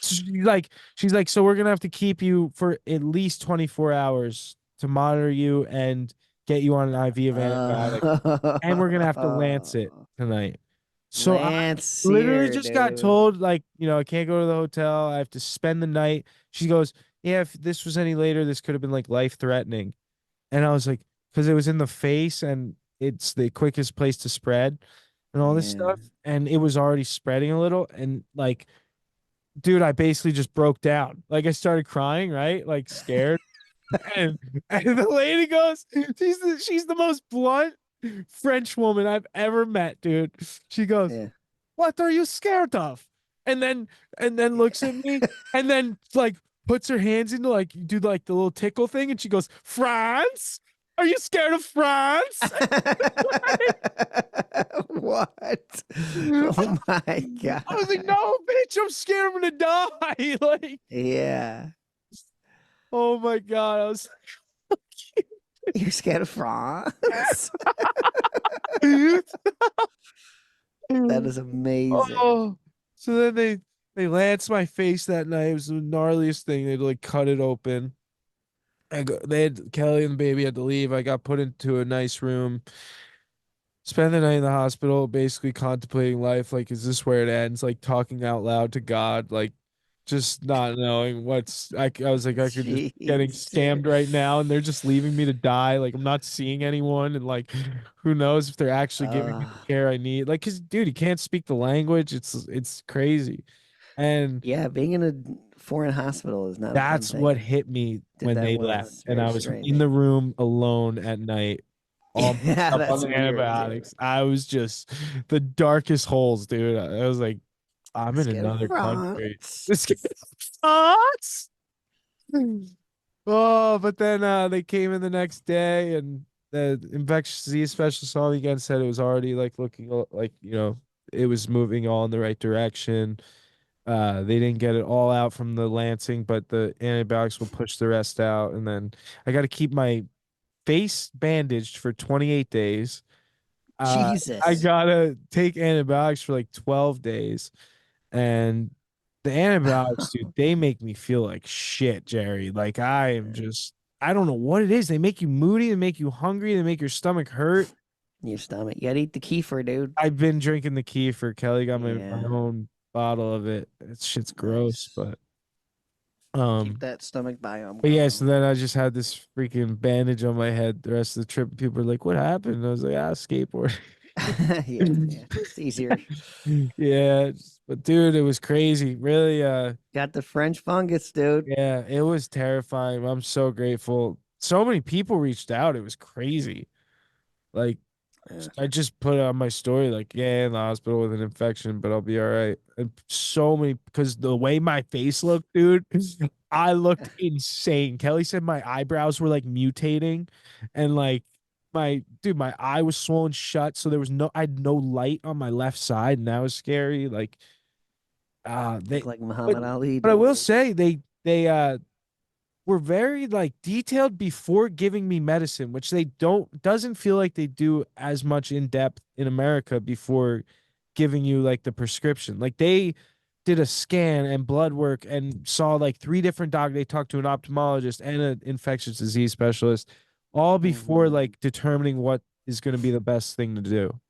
she's like, so we're gonna have to keep you for at least 24 hours to monitor you and get you on an IV of antibiotics, and we're gonna have to lance it tonight. So I Lance literally here, just got dude. told, like, I can't go to the hotel. I have to spend the night. She goes, yeah, if this was any later, this could have been like life threatening. And I was like, because it was in the face and it's the quickest place to spread and all this Yeah. stuff. And it was already spreading a little. And like, dude, I basically just broke down. Like I started crying, right? Like scared. And the lady goes, she's the most blunt French woman I've ever met, dude. She goes, Yeah. what are you scared of? And then looks at me and then like puts her hands into like do like the little tickle thing and she goes, France? Are you scared of France? What? Oh my God. I was like, no, bitch, I'm scared I'm gonna die. Like, Yeah. oh my God. I was You're scared of France? That is amazing. Oh, so then they lanced my face that night. It was the gnarliest thing. They'd like cut it open. They had Kelly and the baby had to leave. I got put into a nice room, spent the night in the hospital, basically contemplating life. Like, is this where it ends? Like talking out loud to God, like just not knowing I was like, I could just getting Jeez, scammed dude. right now, and they're just leaving me to die. Like I'm not seeing anyone, and like, who knows if they're actually giving me the care I need? Like, cause dude, he can't speak the language. It's crazy, and Yeah, being in a foreign hospital is not a fun that's thing. what hit me Did when that they once. left, It's and very I was in strange. the room alone at night, all Yeah, up that's on the weird, dude. antibiotics. I was just the darkest holes, dude. I was like, I'm in Scared of another country. France. This sucks. Oh, but then they came in the next day and the infectious disease specialist saw me again, said it was already like looking like, it was moving all in the right direction. They didn't get it all out from the lancing, but the antibiotics will push the rest out. And then I got to keep my face bandaged for 28 days. I Jesus. gotta take antibiotics for like 12 days. And the antibiotics, dude, they make me feel like shit, Jerry. Like I don't know what it is. They make you moody, they make you hungry, they make your stomach hurt. Your stomach. You gotta eat the kefir, dude. I've been drinking the kefir. Kelly got my Yeah. own bottle of it. It's shit's gross, Nice. but Keep that stomach biome But yeah, going. so then I just had this freaking bandage on my head the rest of the trip. People were like, "What happened?" And I was like, skateboard." yeah, it's easier. Yeah, but dude, it was crazy. Really, Got the French fungus, dude. yeah, it was terrifying. I'm so grateful. So many people reached out. It was crazy. Like, Yeah. I just put it on my story, like, yeah, in the hospital with an infection, but I'll be all right. And so many, because the way my face looked, dude, I looked insane. Kelly said my eyebrows were like mutating, and like my eye was swollen shut, so I had no light on my left side, and that was scary. Like, Look like Muhammad Ali. but I will dude. say they were very like detailed before giving me medicine, which they doesn't feel like they do as much in depth in America before giving you like the prescription. Like they did a scan and blood work and saw like 3 different doctors. They talked to an ophthalmologist and an infectious disease specialist, all before Mhm. like determining what is going to be the best thing to do.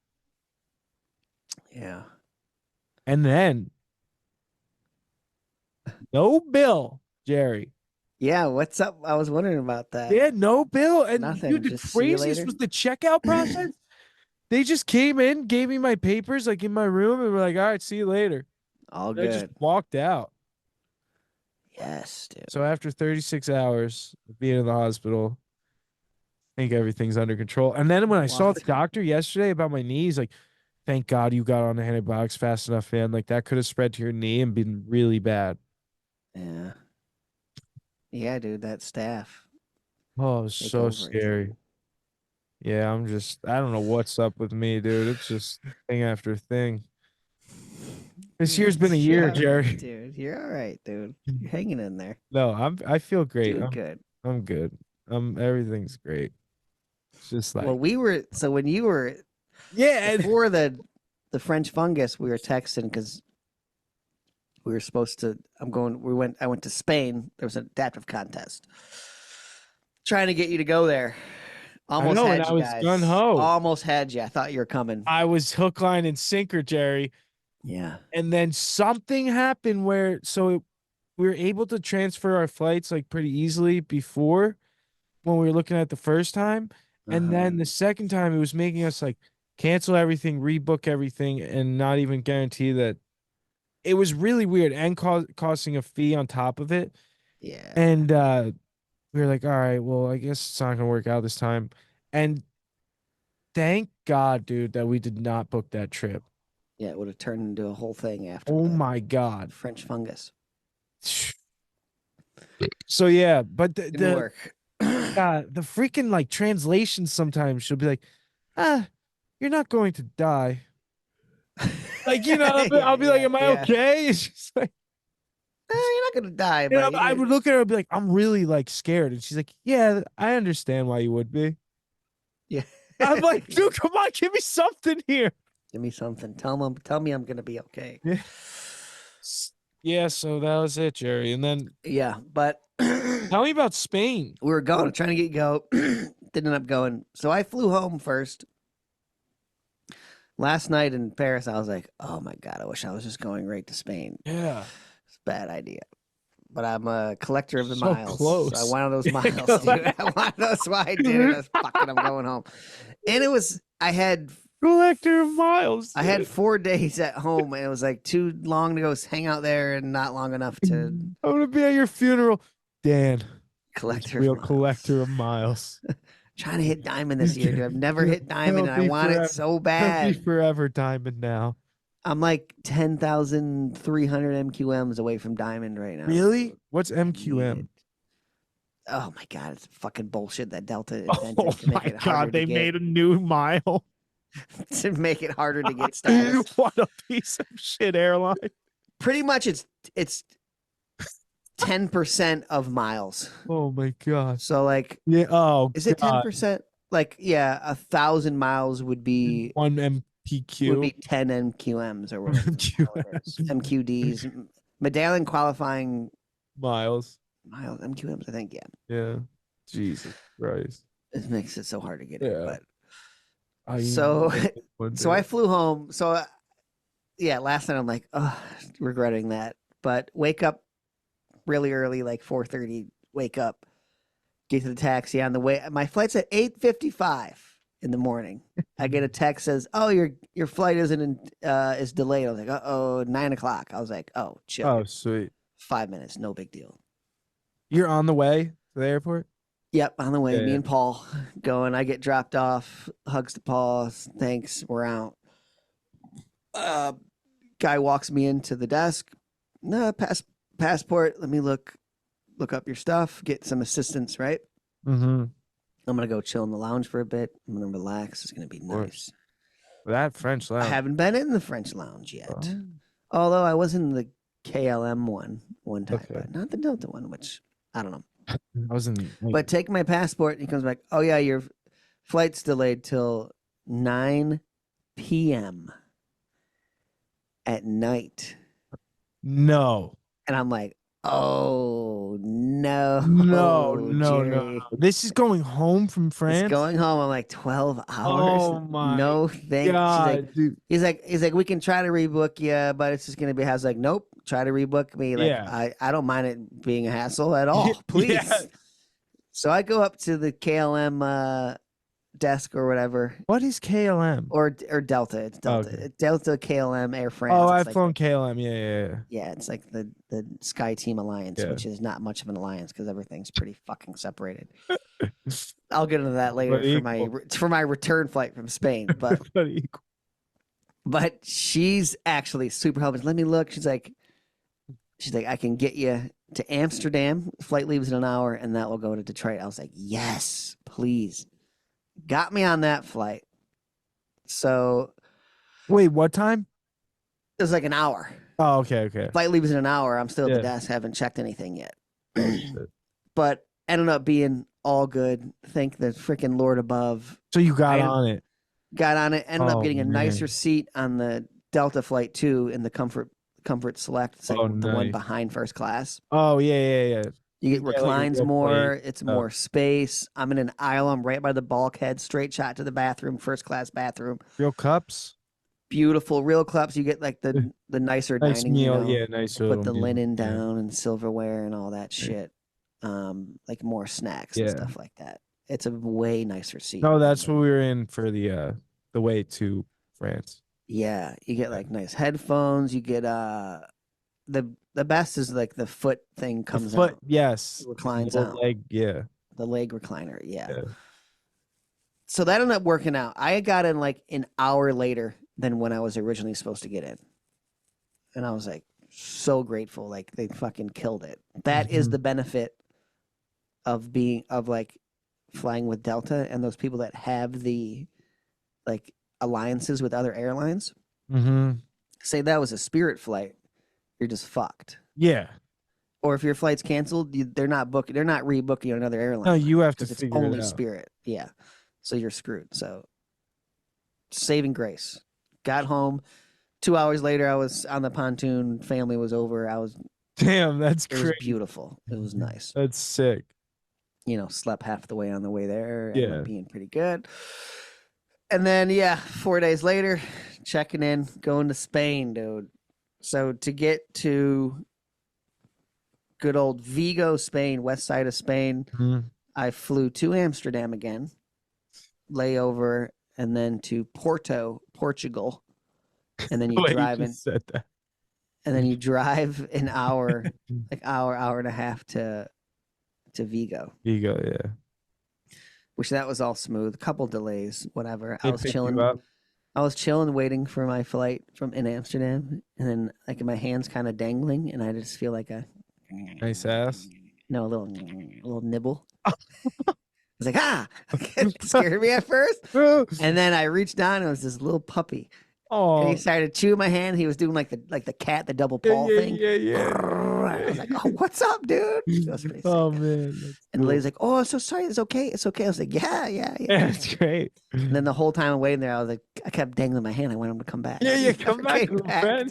Yeah. And then no bill, Jerry. Yeah, what's up? I was wondering about that. They had no bill. And Nothing, dude, the just see you craziest later. was the checkout process. They just came in, gave me my papers like in my room, and were like, all right, see you later. All And I just good. walked out. Yes, dude. So after 36 hours of being in the hospital, I think everything's under control. And then when I saw the doctor yesterday about my knees, like, thank God you got on the antibiotics fast enough, man. Like that could have spread to your knee and been really bad. Yeah. Yeah, dude, that staff. Oh, it was Take so over scary. again. Yeah, I don't know what's up with me, dude. It's just thing after thing. This year's been a You're year, all right, Jerry. dude. You're all right, dude. You're hanging in there. No, I feel great. Doing good. I'm good. Everything's great. It's just like Well, when you were yeah, before the French fungus, we were texting because we were supposed to. I went to Spain. There was an adaptive contest. Trying to get you to go there. Almost know, had and I you was guys. gun-ho. Almost had you. I thought you were coming. I was hook, line, and sinker, Jerry. Yeah. And then something happened where we were able to transfer our flights like pretty easily before when we were looking at the first time. And then the second time it was making us like cancel everything, rebook everything, and not even guarantee that it was really weird and costing a fee on top of it. Yeah. And we were like, all right, well, I guess it's not gonna work out this time. And thank God, dude, that we did not book that trip. Yeah, it would have turned into a whole thing after. Oh the my God. French fungus. So yeah, but Didn't work. the freaking like translation sometimes she'll be like, you're not going to die. Like, you know, I'll be like, am I okay? It's just like, You're not gonna die, you know, but I would look at her and be like, I'm really like scared. And she's like, yeah, I understand why you would be. yeah. I'm like, dude, come on, give me something here. Give me something. Tell me I'm gonna be okay. Yeah. Yeah, so that was it, Jerry. And then Yeah, but tell me about Spain. we were going, trying to get you go. Didn't end up going. So I flew home first. Last night in Paris, I was like, oh my God, I wish I was just going right to Spain. Yeah. It's a bad idea. But I'm a collector of the So miles. close. So I wanted those miles, dude. I wanted those. That's why I did it. I was fucking, I'm going home. And I had Collector of miles. I had 4 days at home, and it was like too long to go hang out there, and not long enough to I'm gonna be at your funeral, Dan. collector. Real of miles. collector of miles. Trying to hit diamond this year, dude. I've never hit diamond, and I want it so He'll be bad. forever diamond now. I'm like 10,300 MQMs away from diamond right now. Really? What's Need MQM? it. Oh my God, it's fucking bullshit that Delta invented Oh to make my it harder God, they to get, made a new mile. to make it harder to get status. What a piece of shit airline. Pretty much, it's 10% of miles. Oh my God. So like, Yeah. Oh, is it God. 10%? Like, yeah, 1,000 miles would be One MPQ? 10 MQMs or whatever. MQMs. MQDs, medallion qualifying Miles. miles, MQMs. I think, yeah. Yeah. Jesus Christ. It makes it so hard to get in. Yeah. But Oh, you so know what so I flew home. So yeah, last night I'm like, oh, regretting that. But wake up really early, like 4:30. Wake up, get to the taxi on the way. My flight's at 8:55 in the morning. I get a text says, "Oh, your flight is delayed." I was like, "Uh-oh, 9:00." I was like, "Oh, chill." Oh, sweet. 5 minutes, no big deal. You're on the way to the airport? Yep, on the way. Yeah, Me yeah. and Paul going. I get dropped off. Hugs to Paul. Thanks. We're out. Guy walks me into the desk. No, passport. Let me look up your stuff. Get some assistance. Right. Mm-hmm. I'm gonna go chill in the lounge for a bit. I'm gonna relax. It's gonna be course. nice. That French I lounge. haven't been in the French lounge yet. Oh. Although I was in the KLM one time, Okay. but not the Delta one, which I don't know. I was in. But take my passport, and he comes back. Oh yeah, your flight's delayed till 9 p.m. at night. No. And I'm like, oh no, No. Jerry. This is going home from France. It's going home. I'm like 12 hours. Oh my no, thank. God, dude. He's like, we can try to rebook you, but it's just gonna be. I was like, nope. Try to rebook me. Like, Yeah. I don't mind it being a hassle at all. Please. Yeah. So I go up to the KLM desk or whatever, What is KLM? or Delta. It's Delta. Okay. Delta, KLM, Air France. Oh, It's I've like flown KLM. Yeah. Yeah, it's like the Sky Team Alliance, Yeah. which is not much of an alliance because everything's pretty fucking separated. I'll get into that later But for my return flight from Spain. But she's actually super helpful. Let me look. She's like, I can get you to Amsterdam. Flight leaves in an hour, and that will go to Detroit. I was like, yes, please. Got me on that flight. So Wait, what time? it was like an hour. Oh, okay. Flight leaves in an hour. I'm still at Yeah. the desk. Haven't checked anything yet. Oh, shit. But ended up being all good. Thank the freaking Lord above. So you got I- on it. Got on it. Ended up Oh, getting a nicer man. seat on the Delta flight too, in the Comfort Select. It's like Oh, the one nice. behind first class. Oh, yeah. You get Yeah, like a reclines real more. plate. It's Oh. more space. I'm in an aisle. I'm right by the bulkhead. Straight shot to the bathroom. First class bathroom. Real cups. Beautiful. Real cups. You get like the nicer Nice dining. meal. You know, Yeah, nice. put little the meal. linen Yeah. down and silverware and all that Yeah. shit. Like more snacks and Yeah. stuff like that. It's a way nicer seat. No, that's what we were in for the way to France. Yeah, you get like nice headphones. You get the best is like the foot thing The comes foot, out. yes. Reclines Little out. leg, yeah. The leg recliner. Yeah. Yeah. So that ended up working out. I got in like an hour later than when I was originally supposed to get in. And I was like so grateful. Like they fucking killed it. That is Mhm. the benefit of like flying with Delta and those people that have the like alliances with other airlines. Mm-hmm. Say that was a Spirit flight, you're just fucked. Yeah. Or if your flight's canceled, they're not rebooking you another airline. No, you have to because it's figure only it out. Spirit. Yeah. So you're screwed. So saving grace. Got home. 2 hours later, I was on the pontoon. Family was over. Damn, that's It was great. beautiful. It was nice. That's sick. Slept half the way on the way there. Yeah. Ended up being pretty good. And then 4 days later, checking in, going to Spain, dude. So to get to good old Vigo, Spain, west side of Spain, Mhm. I flew to Amsterdam again, layover, and then to Porto, Portugal. And then you Wait, drive you in, just said that. and then you drive an hour, hour and a half to Vigo, You go, yeah. which that was all smooth. A couple delays, whatever. I They was picked you chilling. up? I was chilling, waiting for my flight in Amsterdam, and then like my hands kind of dangling, and I just feel like a Nice ass. no, a little nibble. I was like, it scared me at first, and then I reached down, and it was this little puppy, and Oh, he started chewing my hand. He was doing like the cat, the double paw thing. yeah. I was like, oh, what's up, dude? That was pretty sick. Oh man, that's And the lady's like, oh, I'm so sorry. It's okay. It's okay. I was like, yeah. yeah, it's great. And then the whole time I'm waiting there, I was like, I kept dangling my hand. I want him to come back. Yeah, He come never back, came little back, friend.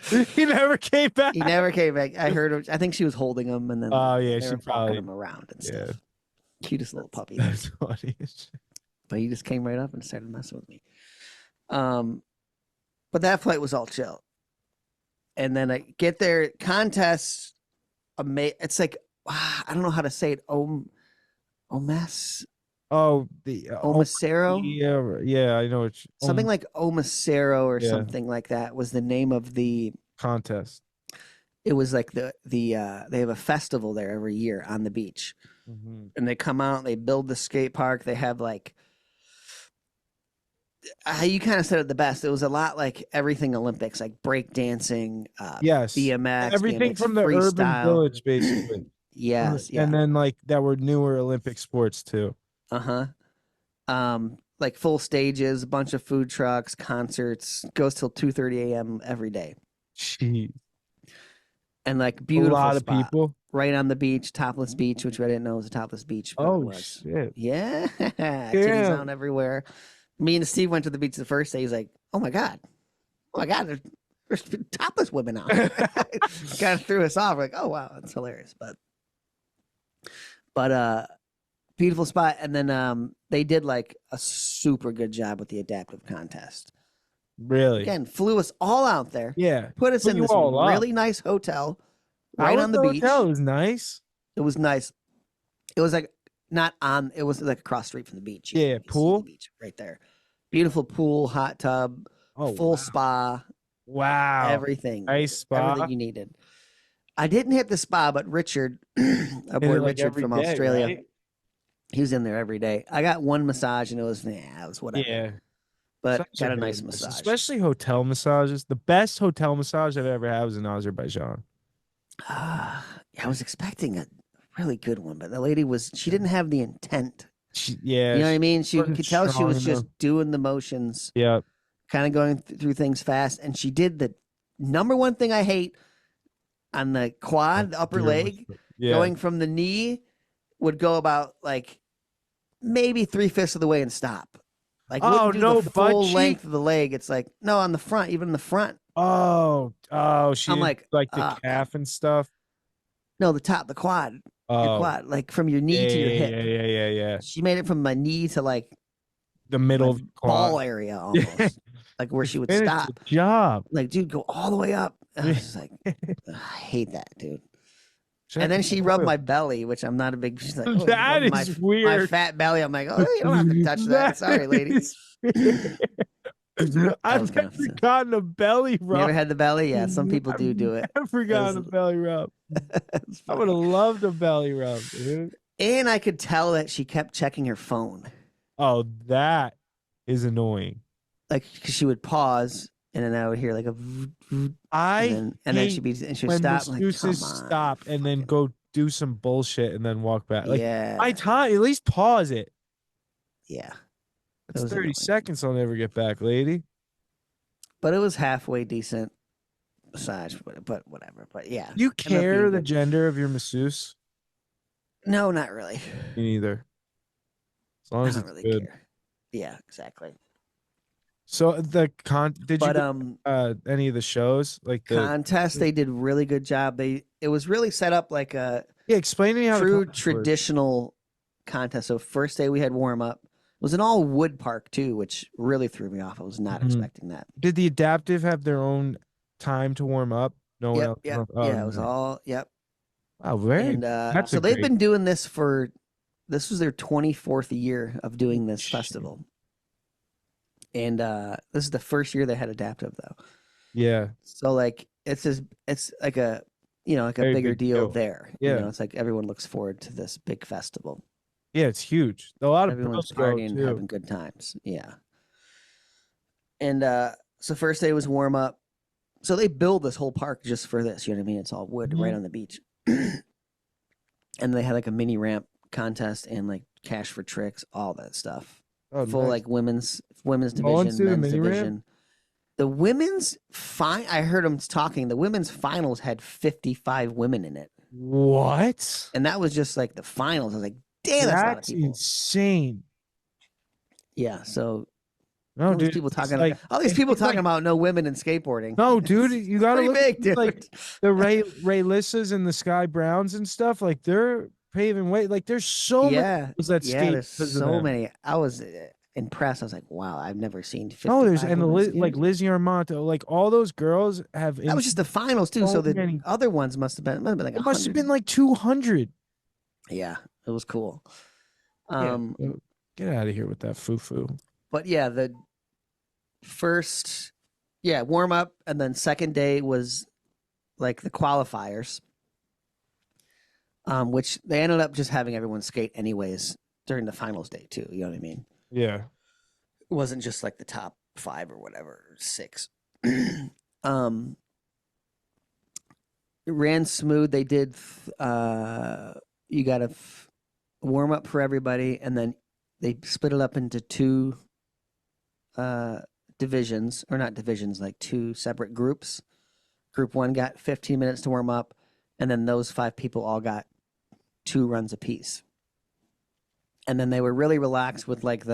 dude. He never came back. He never came back. I heard him. I think she was holding him, and then Oh, yeah, they she were walking probably- him around and Yeah. stuff. Cutest little puppy. That's funny. But he just came right up and started messing with me. But that flight was all chill. And then I get there, contest. It's like I don't know how to say it. Omas. Oh, the Omasero. Yeah, I know it's Something like Omasero or something like that was the name of the contest. It was like they have a festival there every year on the beach, and they come out, they build the skate park. They have like, you kind of said it the best. It was a lot like everything Olympics, like break dancing, yes, BMX, everything BMX from the freestyle. urban village, basically. Yes, yeah. And then like that were newer Olympic sports too. Like full stages, a bunch of food trucks, concerts. Goes till 2:30 a.m. every day. Jeez. And like beautiful a lot spot, of people right on the beach, topless beach, which I didn't know was a topless beach. But it was. Shit! Yeah, titties out everywhere. Me and Steve went to the beach the first day. He's like, "Oh my god, there's topless women out." Kind of threw us off. We're like, "Oh wow, that's hilarious." But beautiful spot. And then they did like a super good job with the adaptive contest. Really? Again, flew us all out there. Yeah. Put us in this really nice hotel right on the beach. Hotel was nice. It was nice. It was like it was like across the street from the beach. Yeah, pool? The beach right there. Beautiful pool, hot tub, full spa. Wow. Everything. Nice spa. Everything you needed. I didn't hit the spa, but Richard, our boy Richard from Australia, right? he was in there every day. I got one massage and it was whatever. Yeah. But got a nice massage. Especially hotel massages. The best hotel massage I've ever had was in Azerbaijan. I was expecting a really good one, but the lady she didn't have the intent. You know what I mean? You could tell she was just doing the motions. Yeah. Kind of going through things fast. And she did the number one thing I hate on the quad, the upper leg, going from the knee would go about like maybe 3/5 of the way and stop. Like, the full length of the leg. It's like, no, on the front, even the front. She I'm like the calf and stuff. No, the top, the quad. Your quad, like from your knee to your hip. Yeah. She made it from my knee to like the middle of the ball area almost. Like where she would stop. Good job. Like, dude, go all the way up. I was just like, I hate that, dude. And then she rubbed my belly, which I'm not a big. She's like, oh, that is weird. My fat belly. I'm like, oh, you don't have to touch that. Sorry, lady. I've never gotten a belly rub. You ever had the belly? Yeah, some people do it. I've never gotten a belly rub. I would have loved a belly rub, dude. And I could tell that she kept checking her phone. Oh, that is annoying. Like, because she would pause, and then I would hear like a. And then she'd stop. Like, stop and then go do some bullshit and then walk back. Like, yeah. my time, at least pause it. Yeah. It's 30 seconds. I'll never get back, lady. But it was halfway decent massage, but whatever. But yeah. You care the gender of your masseuse? No, not really. Me neither. As long as it's really good. Care. Yeah, exactly. So did you any of the shows like the contest? They did a really good job. It was really set up like a explain to me how true traditional contest. So first day we had warm up. It was an all wood park too, which really threw me off. I was not expecting that. Did the adaptive have their own time to warm up? No one else. Yeah, it was all. Yep. Wow, very. And so they've been doing this this was their 24th year of doing this festival. And this is the first year they had adaptive though. Yeah. So like it's like a very bigger deal there. Yeah. It's like everyone looks forward to this big festival. Yeah, it's huge. A lot of everyone's partying, having good times. Yeah. And so first day was warm up. So they build this whole park just for this. You know what I mean? It's all wood right on the beach. And they had like a mini ramp contest and like cash for tricks, all that stuff. Oh, full nice. like women's division, men's division. The women's I heard them talking. The women's finals had 55 women in it. What? And that was just like the finals. I was like, damn, that's insane. Yeah. So no, dude, all these people talking about no women in skateboarding. No, dude, you gotta look big, dude. Like the Ray Lissas and the Sky Browns and stuff. Like they're paving way. Like there's so many girls that skate there's because of so them. many. I was impressed. I was like, wow, I've never seen 55 No, there's and women skate. like Lizzie Armanto, like all those girls have. That was just the finals too. so So the many- other ones must have been like It must have 100. been like 200. Yeah, it was cool. Yeah, get out of here with that foo-foo. But yeah, the first, warm up, and then second day was like the qualifiers, which they ended up just having everyone skate anyways during the finals day too. You know what I mean? Yeah. It wasn't just like the top 5 or whatever, 6. It ran smooth. They did. You got a warm up for everybody, and then they split it up into 2 divisions, or not divisions, like 2 separate groups. Group 1 got 15 minutes to warm up, and then those 5 people all got 2 runs apiece. And then they were really relaxed with like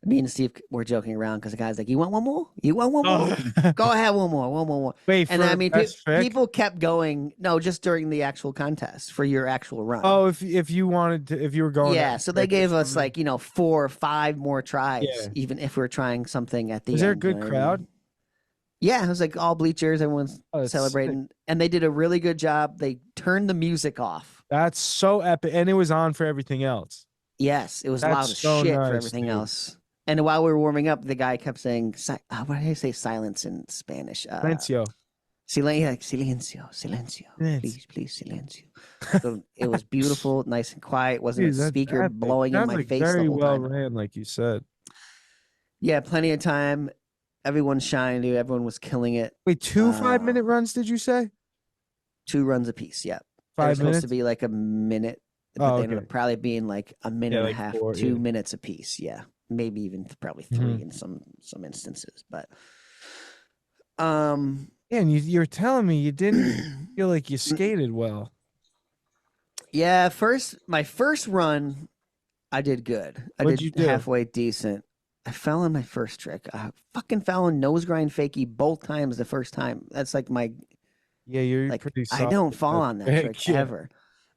me and Steve were joking around because the guy's like, "You want one more? You want one more? Go ahead, one more." Wait, And I mean, best trick? people kept going. No, just during the actual contest for your actual run. Oh, if you wanted to, if you were going. Yeah, so they gave us like 4 or 5 more tries, Yeah. even if we were trying something at the end. Was there a you good know what I crowd? mean? Yeah, it was like all bleachers, everyone's Oh, that's celebrating, and they did a really good job. They turned the music off. That's so epic, and it was on for everything else. Yes, it was That's loud as so shit for nice, everything dude. else. And while we were warming up, the guy kept saying, what did I say silence in Spanish? Silencio. Silencio, Yes. please, silencio. So it was beautiful, nice and quiet. Wasn't Dude, a that's speaker epic. blowing in Sounds my like face the very whole well time. ran, like you said. Yeah, plenty of time. Everyone shined, dude. Everyone was killing it. Wait, 2 5-minute runs? Did you say 2 runs apiece. Yeah, they were 5 supposed minutes? to be like a minute, but Oh, they ended okay. up probably being like a minute and like a half, 4, 2 yeah. minutes apiece. Yeah, maybe even probably 3 Mhm. in some instances. But Yeah, and you're telling me you didn't feel like you skated well. yeah, my first run, I did good. I What'd did you do? halfway decent. I fell on my first trick. I fucking fell on nose grind fakie both times the first time. That's like my Yeah, you're like pretty I solid don't with fall on that trick, trick yeah. ever.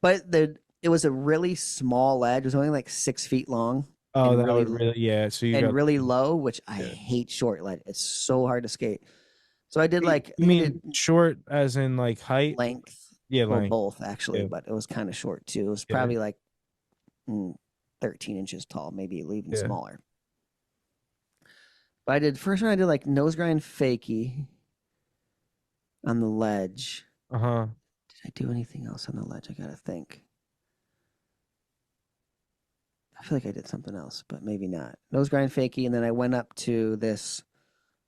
But it was a really small ledge. It was only like 6 feet long. Oh, and that really, would really, yeah. So you and got really low, which I Yeah. hate short ledge. It's so hard to skate. So I did like You mean short as in like height? length. Yeah, Well, length. both actually, Yeah. but it was kind of short too. It was Yeah. probably like 13 inches tall, maybe even Yeah. smaller. But first one I did like nose grind fakie on the ledge. Uh-huh. Did I do anything else on the ledge? I gotta think. I feel like I did something else, but maybe not. Nose grind fakie, and then I went up to this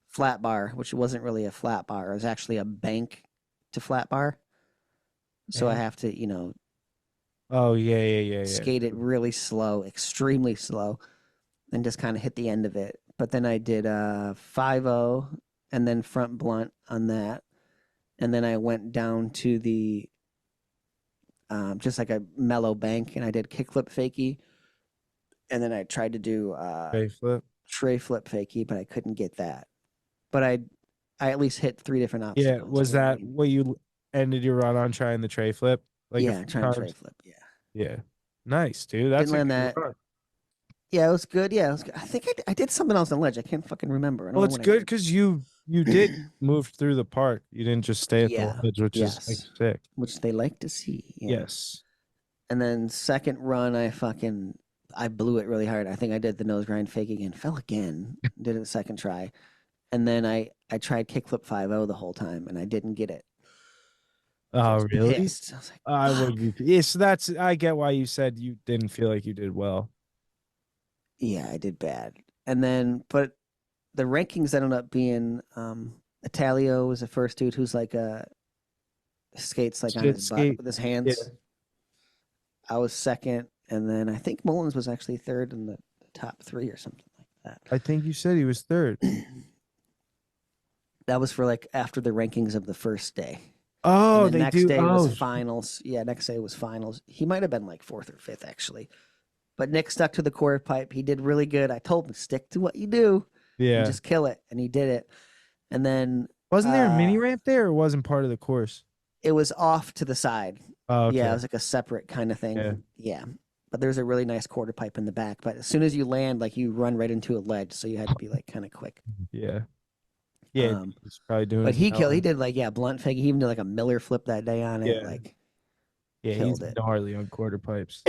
flat bar, which wasn't really a flat bar. It was actually a bank to flat bar. So I Yeah. have to, Oh, yeah. skate it really slow, extremely slow, and just kind of hit the end of it. But then I did 5-0 and then front blunt on that. And then I went down to the just like a mellow bank, and I did kickflip fakie. And then I tried to do Tray flip. tray flip fakie, but I couldn't get that. But I at least hit 3 different obstacles. Yeah, was you know what I that mean? what you ended your run on trying the tray flip? Like a Yeah, few trying to tray times? flip. Yeah. Yeah. Nice, dude. That's Didn't a land good that. run. Yeah, it was good. Yeah, it was good. I think I did something else on ledge. I can't fucking remember. I don't Well, know it's what I good did. because you did move through the park. You didn't just stay at Yeah, the ledge, which is like yes. sick. Which they like to see. Yeah. Yes. And then second run, I blew it really hard. I think I did the nose grind fake again, fell again, did it the second try. And then I tried kickflip 5-0 the whole time, and I didn't get it. So I Oh, was really? pissed. I was like, I "Fuck." would be. Yeah, so I get why you said you didn't feel like you did well. Yeah, I did bad. And then, but the rankings ended up being Italio was the first dude who's like skates like on Shit his butt skate. with his hands. Yeah. I was second, and then I think Mullins was actually third in the top 3 or something like that. I think you said he was third. That was for like after the rankings of the first day. Oh, And the they next do. day Oh, was finals. Yeah, next day was finals. He might have been like 4th or 5th actually. But Nick stuck to the quarter pipe. He did really good. I told him, stick to what you do yeah. and just kill it. And he did it. And then Wasn't there a mini ramp there, or wasn't part of the course? It was off to the side. Oh, okay. Yeah, it was like a separate kind of thing. Yeah. But there's a really nice quarter pipe in the back. But as soon as you land, like you run right into a ledge, so you had to be like kind of quick. Yeah. Yeah. He's probably doing. But he did like blunt fake. He even did like a Miller flip that day on it. Yeah. Like he's killed it. gnarly on quarter pipes.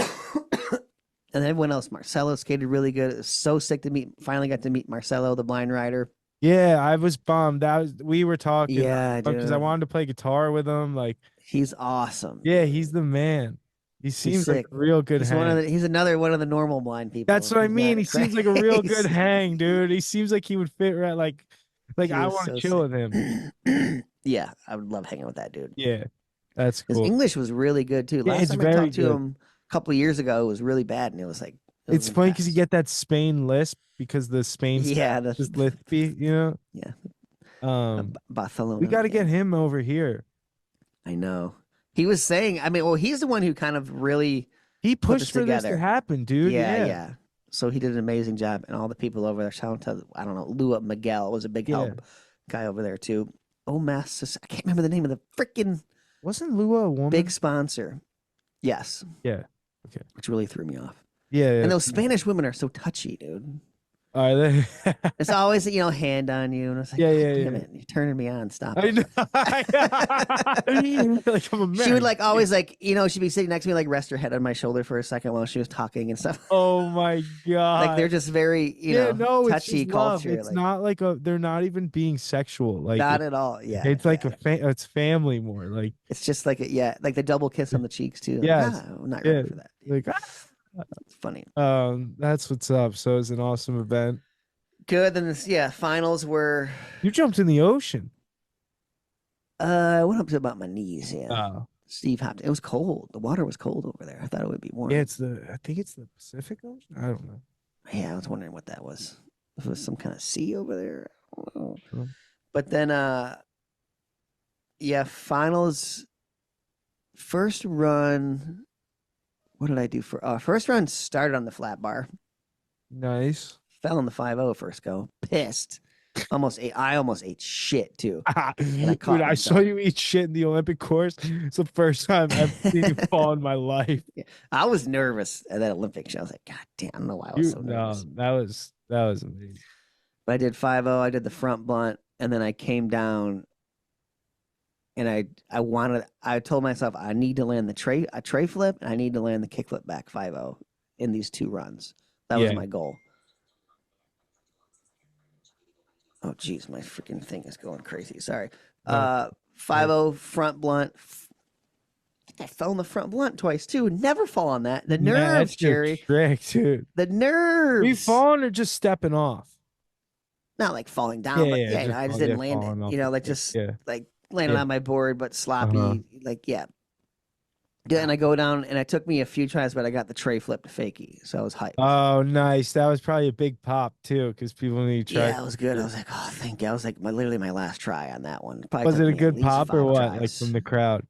And everyone else, Marcelo skated really good. It was so sick to finally got to meet Marcelo, the blind rider. Yeah, I was bummed. We were talking. Yeah, because I wanted to play guitar with him. Like, he's awesome. Yeah, he's the man. He seems like a real good hang. He's another one of the normal blind people. That's what I mean. He seems like a real good hang, dude. He seems like he would fit right. Like I want to chill with him. Yeah, I would love hanging with that dude. Yeah, that's cool. His English was really good too. Last time I talked to him a couple of years ago, it was really bad, and it was like it's funny because you get that Spain lisp because the Spain that's just lispy, you know. Yeah. Barcelona. We got to get him over here. I know. He was saying, I mean, well, he's the one who kind of really pushed for this to happen, dude. Yeah. So he did an amazing job, and all the people over there. Shout out to, I don't know, Lua Miguel was a big help guy over there too. Oh, Mass, I can't remember the name of the freaking. Wasn't Lua a woman? Big sponsor. Yes. Yeah. Okay. Which really threw me off. Yeah. And those Spanish women are so touchy, dude. Are they? It's always, hand on you. And it's like, damn it. You're turning me on. Stop it. I know. Like, I'm she would like always like, she'd be sitting next to me, like rest her head on my shoulder for a second while she was talking and stuff. Oh my God. Like they're just very, touchy culture. It's not like they're not even being sexual. Like not at all. Yeah. It's like it's family more. Like it's just like like the double kiss on the cheeks too. Yeah. Like, I'm not ready for that. Like it's funny. That's what's up. So it was an awesome event. Good. Then finals were. You jumped in the ocean. I went up to about my knees. Yeah. Oh. Steve hopped. It was cold. The water was cold over there. I thought it would be warm. Yeah, I think it's the Pacific Ocean. I don't know. Yeah, I was wondering what that was. If it was some kind of sea over there. I don't know. Sure. But then, finals. First run. What did I do for first run? Started on the flat bar. Nice. Fell on the 5-0 first go. Pissed. I almost ate shit too. Dude, I saw you eat shit in the Olympic course. It's the first time I've seen you fall in my life. Yeah. I was nervous at that Olympic show. I was like, God damn, I don't know why I was so nervous. No, that was amazing. But I did 5-0. I did the front blunt, and then I came down. And I told myself I need to land a tray flip, and I need to land the kickflip back 5-0 in these two runs. That was my goal. Oh, geez, my freaking thing is going crazy. Sorry. 5-0 front blunt. I fell on the front blunt twice, too. Never fall on that. The nerves, that's Jerry. Trick, dude. The nerves. Were you falling or just stepping off? Not like falling down, but I just didn't land it. Like landed on my board, but sloppy. Yeah, and I go down, and it took me a few tries, but I got the tray flip to fakie, so I was hyped. Oh, nice. That was probably a big pop, too, because people need to try. Yeah, it was good. I was like, oh, thank you. I was like, literally my last try on that one. Was it a good pop or what, like from the crowd?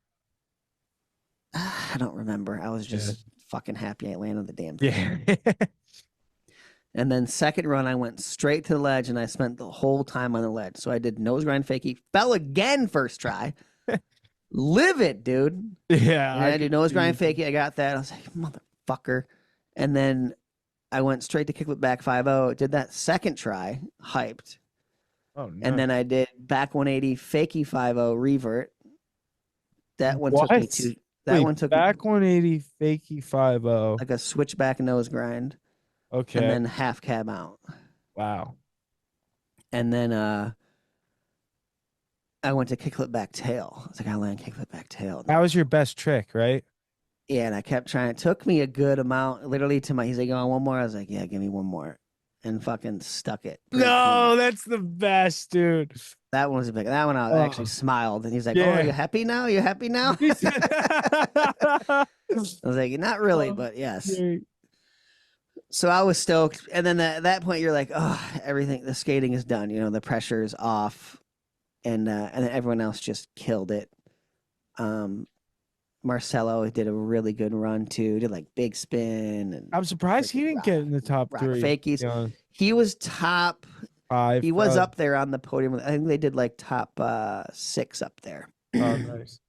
I don't remember. I was just fucking happy I landed the damn thing. Yeah. And then second run, I went straight to the ledge, and I spent the whole time on the ledge. So I did nose grind fakie, fell again first try. Livid, dude. Yeah. And I did nose grind fakie. I got that. I was like, motherfucker. And then I went straight to kickflip back 5-0. Did that second try, hyped. Oh, no. And then I did back 180 fakie 5-0 revert. That one took me to. That one took back 180 fakie 5-0. Like a switchback nose grind. Okay. And then half cab out. Wow. And then I went to kickflip back tail. I was like, I land kickflip back tail. That was your best trick, right? Yeah, and I kept trying. It took me a good amount, literally to he's like, "Oh, one more." I was like, "Yeah, give me one more," and fucking stuck it. No, that's the best, dude. That one was big. That one I actually smiled, and he's like, "Oh, are you happy now? You happy now?" I was like, "Not really, but yes." So I was stoked, and then at that point, you're like, "Oh, everything. The skating is done. The pressure is off." And then everyone else just killed it. Marcelo did a really good run too. Did like big spin. And I'm surprised he didn't get in the top three. Fakies. He was top 5. He was up there on the podium. I think they did like top 6 up there. Oh, nice.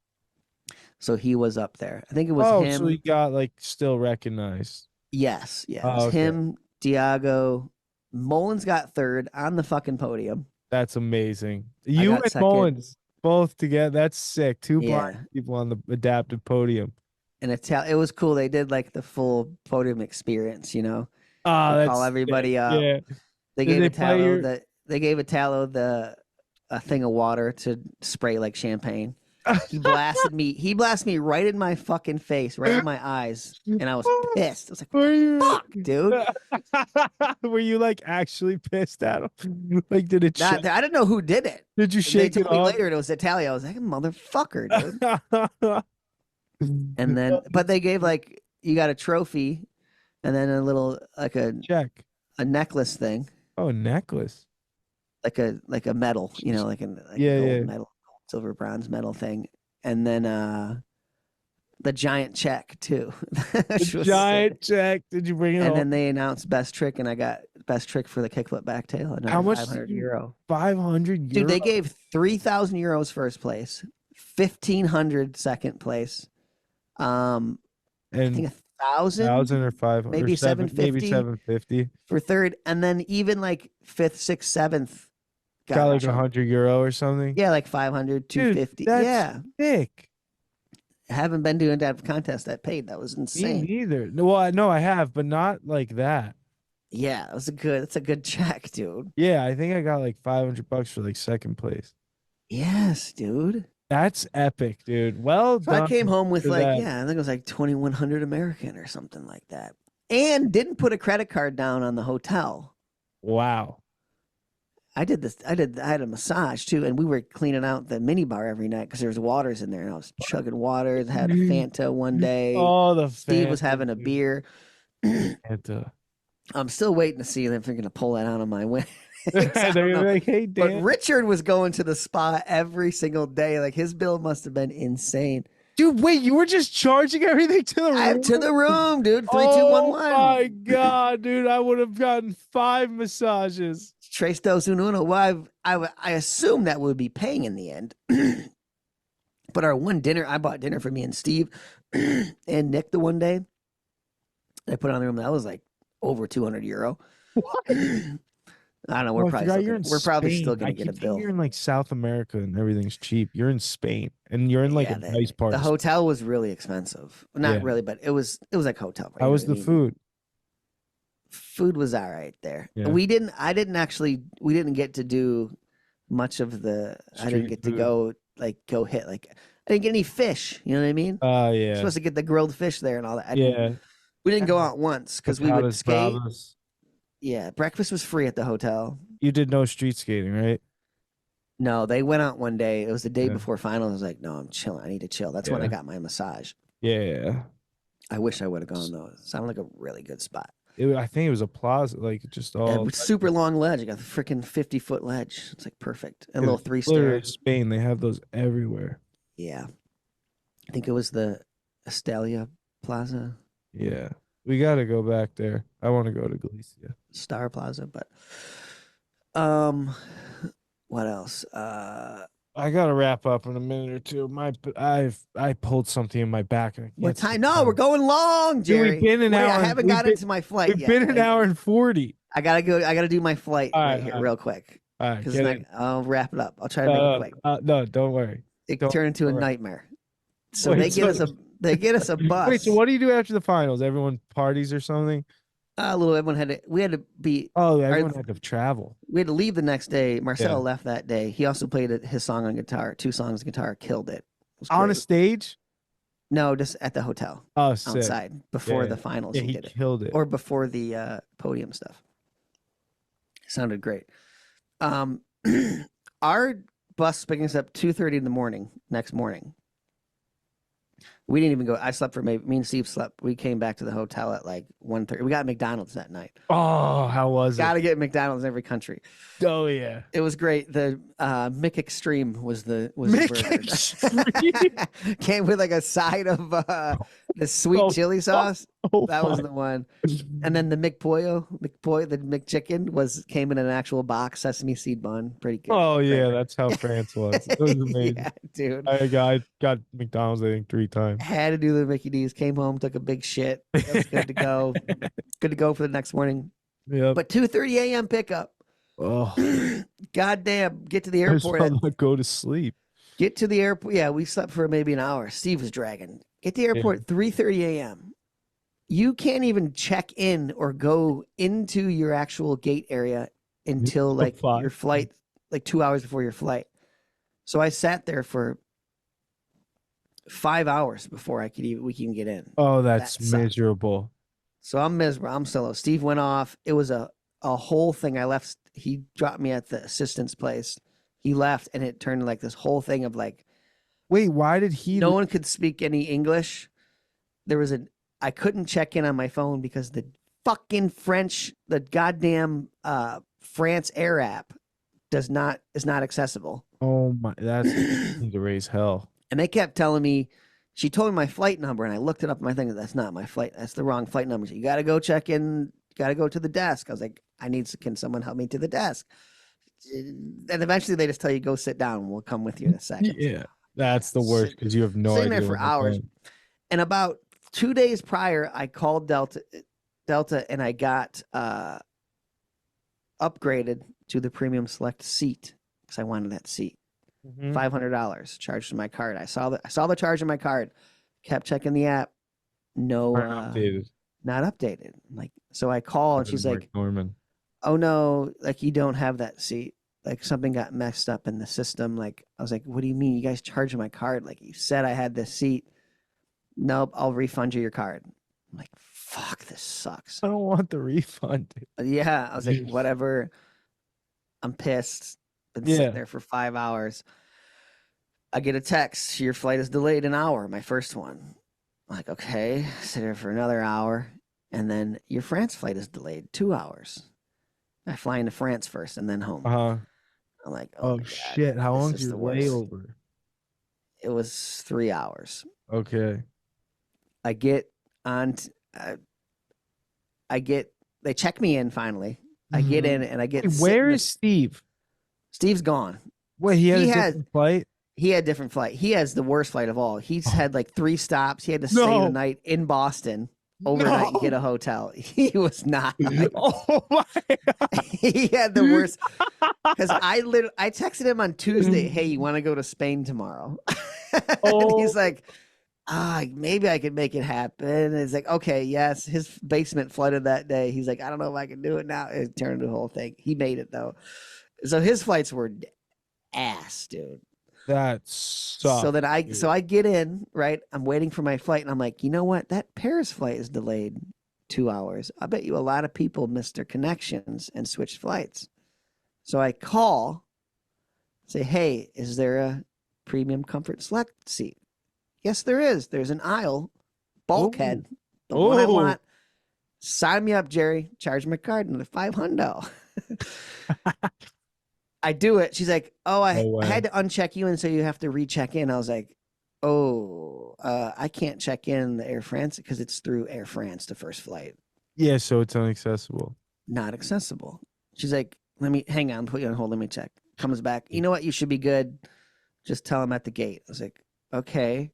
So he was up there. I think it was Oh, him. so he got like still recognized. Yes, yeah. It Oh, was okay. him, Diago. Mullins got third on the fucking podium. That's amazing. You got and second. Mullins both together. That's sick. Two Yeah. blind people on the adaptive podium. And it was cool. They did like the full podium experience, you know. Oh, They that's call everybody sick. up. Yeah. They Did gave they play your- they gave Italo a thing of water to spray like champagne. He blasted me right in my fucking face, right in my eyes, and I was pissed. I was like, Were you "Fuck, dude!" Were you like actually pissed at him? Like, did it? I didn't know who did it. Did you They shake it told me off? later it was Italia. I was like, "Motherfucker, dude!" And then, but they gave like you got a trophy, and then a little like a check. necklace thing, Oh, necklace. like a medal, you know, like a Yeah, gold yeah. medal, silver, bronze medal thing, and then the giant check too. which The was giant sick. check. Did you bring it And home? then they announced best trick, and I got best trick for the kickflip back tail. Another How much 500 did you- euro. 500 Dude, they euros? gave 3,000 euros first place, 1,500 second place. I and think 1,000 1,000 or 500, maybe or maybe 750. 750. for third, and then even like fifth, sixth, seventh Got a like chunk. 100 euro or something. Yeah, like 500, 250. that's Yeah, Sick. I haven't been doing that contest that paid. That was Me insane. neither. No, well, I have, but not like that. Yeah, that's a good check, dude. Yeah, I think I got like $500 for like second place. Yes, dude. That's epic, dude. Well So done. I came home with for like, that. yeah, I think it was like 2,100 American or something like that. And didn't put a credit card down on the hotel. Wow. I had a massage too, and we were cleaning out the mini bar every night because there's waters in there, and I was chugging waters, had a Fanta one day. Oh, the Steve was Fanta, having a dude. beer. Fanta. I'm still waiting to see if they're gonna pull that out of my win. They're like, hey, But Dan. Richard was going to the spa every single day. Like his bill must have been insane. Dude, wait, you were just charging everything to the room? To the room, dude. 3, 2, 1, Oh 1. my god, dude! I would have gotten 5 massages. Tres, dos, uno. Well, I assume that would be paying in the end. But our one dinner, I bought dinner for me and Steve and Nick the one day. I put it on the room. That was like over 200 euro. What? I don't know. Oh, I forgot you're in We're probably still Spain. gonna I get a keep thinking bill. You're in like South America and everything's cheap. You're in Spain and you're in like Yeah, a nice part. The of hotel was really expensive. Not Yeah. really, but it was like hotel. How was the food? Food was all right there. Yeah. We didn't get to do much of the I didn't Street get to food. go hit like I didn't get any fish, you know what I mean? Oh You're yeah, supposed to get the grilled fish there and all that. yeah. We didn't go out once because we would Patatas skate. bravas. Yeah, breakfast was free at the hotel. You did no street skating, right? No, they went out one day. It was the day Yeah. before finals. I was like, no, I'm chilling. I need to chill. That's when I Yeah. got my massage. Yeah. I wish I would have gone though. It sounded like a really good spot. I think it was a plaza, like just Yeah, all with super long ledge. I got the freaking 50-foot ledge. It's like perfect. A Yeah, little 3-stair. literally Spain. They have those everywhere. Yeah. I think it was the Estalia Plaza, Yeah, we got to go back there. I want to go to Galicia. Star Plaza, but what else? I gotta wrap up in a minute or two. I pulled something in my back. And I What can't time? sit No, down. we're going long, Dude, Jerry. we've been an Wait, hour. I haven't we've got been- into my flight We've yet. been an Like, hour and 40. I gotta go. I gotta do my flight All right right, here, all right. real quick. All right, Because get it. I'll wrap it up. I'll try to make it quick. No, don't worry. It don't- turned into a don't worry. nightmare. So Wait, they get us so- a bus. Wait, so what do you do after the finals? Everyone parties or something? Everyone we had to be Oh, everyone had to travel. we had to leave the next day. Marcel Yeah. left that day. He also played his song on guitar, 2 songs on guitar, killed it. It was On a great. stage? No, just at the hotel Oh, sick. outside before Yeah. the finals. Yeah, he he did it, killed it. or before the podium stuff. Sounded great. Our bus picking us up 2:30 in the morning next morning. We didn't even go. I slept for me and Steve slept. We came back to the hotel at like 1:30. We got McDonald's that night. Oh, how was Got it? to get McDonald's in every country. Oh, yeah. It was great. The Mick Extreme was the Mick burger. Came with like a side of The sweet Oh, chili sauce. Oh, That was my. the one. And then the the McChicken came in an actual box sesame seed bun. Pretty good. Oh yeah, Great. that's how France was. It was amazing. Yeah, dude. I got McDonald's I think 3 times. Had to do the Mickey D's. Came home, took a big shit. It was good to go. Good to go for the next morning. Yep. But 2:30 a.m. pickup. Oh, Goddamn. Get to the I just airport. want to go to sleep. Get to the airport. Yeah, we slept for maybe an hour. Steve was dragging. Get to the airport 3:30 a.m. You can't even check in or go into your actual gate area until like Five. your flight, like 2 hours before your flight. So I sat there for 5 hours before we can get in. Oh, that's That sucked. miserable. So I'm miserable. I'm solo. Steve went off. It was a whole thing. I left. He dropped me at the assistant's place. He left, and it turned like this whole thing of like Wait, why did he? no one could speak any English. I couldn't check in on my phone because the fucking the goddamn France Air app is not accessible. Oh my, that's to raise hell. And they kept telling me, she told me my flight number, and I looked it up on my thing. That's not my flight. That's the wrong flight number. You got to go check in. You got to go to the desk. I was like, can someone help me to the desk? And eventually they just tell you, go sit down. We'll come with you in a second. Yeah, that's the worst because you have no Sitting idea. there for what they're hours. saying. And about 2 days prior, I called Delta, and I got upgraded to the premium select seat because I wanted that seat. Mhm. $500 charged to my card. I saw the charge in my card. Kept checking the app. No, Aren't updated. not updated. Like, so I call and she's Mark like, Norman. "Oh no, like you don't have that seat. Like something got messed up in the system." Like I was like, "What do you mean? You guys charged my card? Like you said I had this seat." "Nope, I'll refund you your card." I'm like, "Fuck, this sucks." I don't want the refund. Yeah, I was like, "Whatever." I'm pissed. Been Yeah. sitting there for 5 hours. I get a text. "Your flight is delayed an hour." My first one. I'm like, okay. Sit there for another hour, and then your France flight is delayed 2 hours. I fly into France first and then home. I'm like, Oh my God, shit! How this long's is your the worst. layover? It was 3 hours. Okay. I get on. They check me in finally. I get in and I get. Hey, sit where in is Steve? Steve's gone. Wait, he had He a has- different flight. He had a different flight. He has the worst flight of all. He's had like 3 stops. He had to stay No. the night in Boston overnight and get a hotel. He was not. Oh my god! He had the worst. Because I texted him on Tuesday, "Hey, you want to go to Spain tomorrow?" And he's like, maybe I could make it happen. And it's like, okay, yes. His basement flooded that day. He's like, I don't know if I can do it now. It turned into a whole thing. He made it though. So his flights were ass, dude. That sucks. So that I dude. get in, right? I'm waiting for my flight, and I'm like, you know what? That Paris flight is delayed 2 hours. I bet you a lot of people missed their connections and switched flights. So I call, say, "Hey, is there a premium comfort select seat?" "Yes, there is. There's an aisle, bulkhead, the one I Oh. want." "Sign me up, Jerry. Charge my card another $500." I do it. She's like, "Oh, I No way. had to uncheck you, and so you have to recheck in." I was like, "Oh, I can't check in the Air France because it's through Air France, the first flight. Yeah, so it's inaccessible. Not accessible." She's like, "Let me hang on, put you on hold. Let me check." Comes back. "You know what? You should be good. Just tell him at the gate." I was like, "Okay."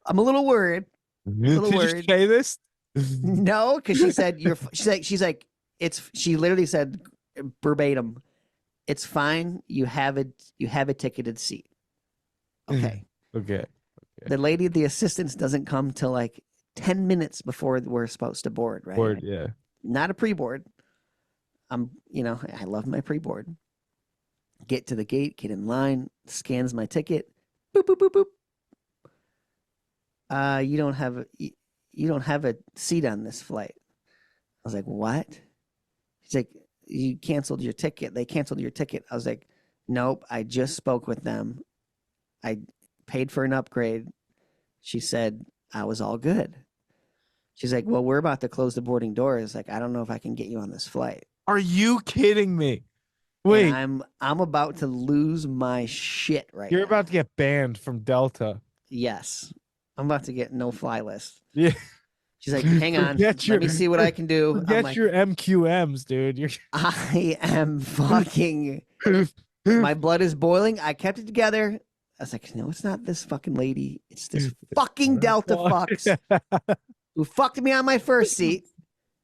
I'm a little worried. Did you worried. say this? No, because she said she's like she literally said verbatim, "It's fine. You have a ticketed seat." Okay. Okay. The lady at the assistance doesn't come till like 10 minutes before we're supposed to board, right? Board, yeah. Not a pre-board. I love my pre-board. Get to the gate, get in line, scans my ticket. Boop, boop, boop, boop. You don't have a seat on this flight. I was like, "What?" She's like, "You canceled your ticket. They canceled your ticket." I was like, "Nope, I just spoke with them. I paid for an upgrade." She said I was all good. She's like, "Well, we're about to close the boarding doors. Like, I don't know if I can get you on this flight." Are you kidding me? Wait, And I'm about to lose my shit right you're now. about to get banned from Delta. Yes. I'm about to get no fly list. Yeah. She's like, hang on, let me see what I can do. I'm Forget like, your MQMs, dude. You're I am fucking, my blood is boiling. I kept it together. I was like, no, it's not this fucking lady. It's this fucking Delta fucks who fucked me on my first seat.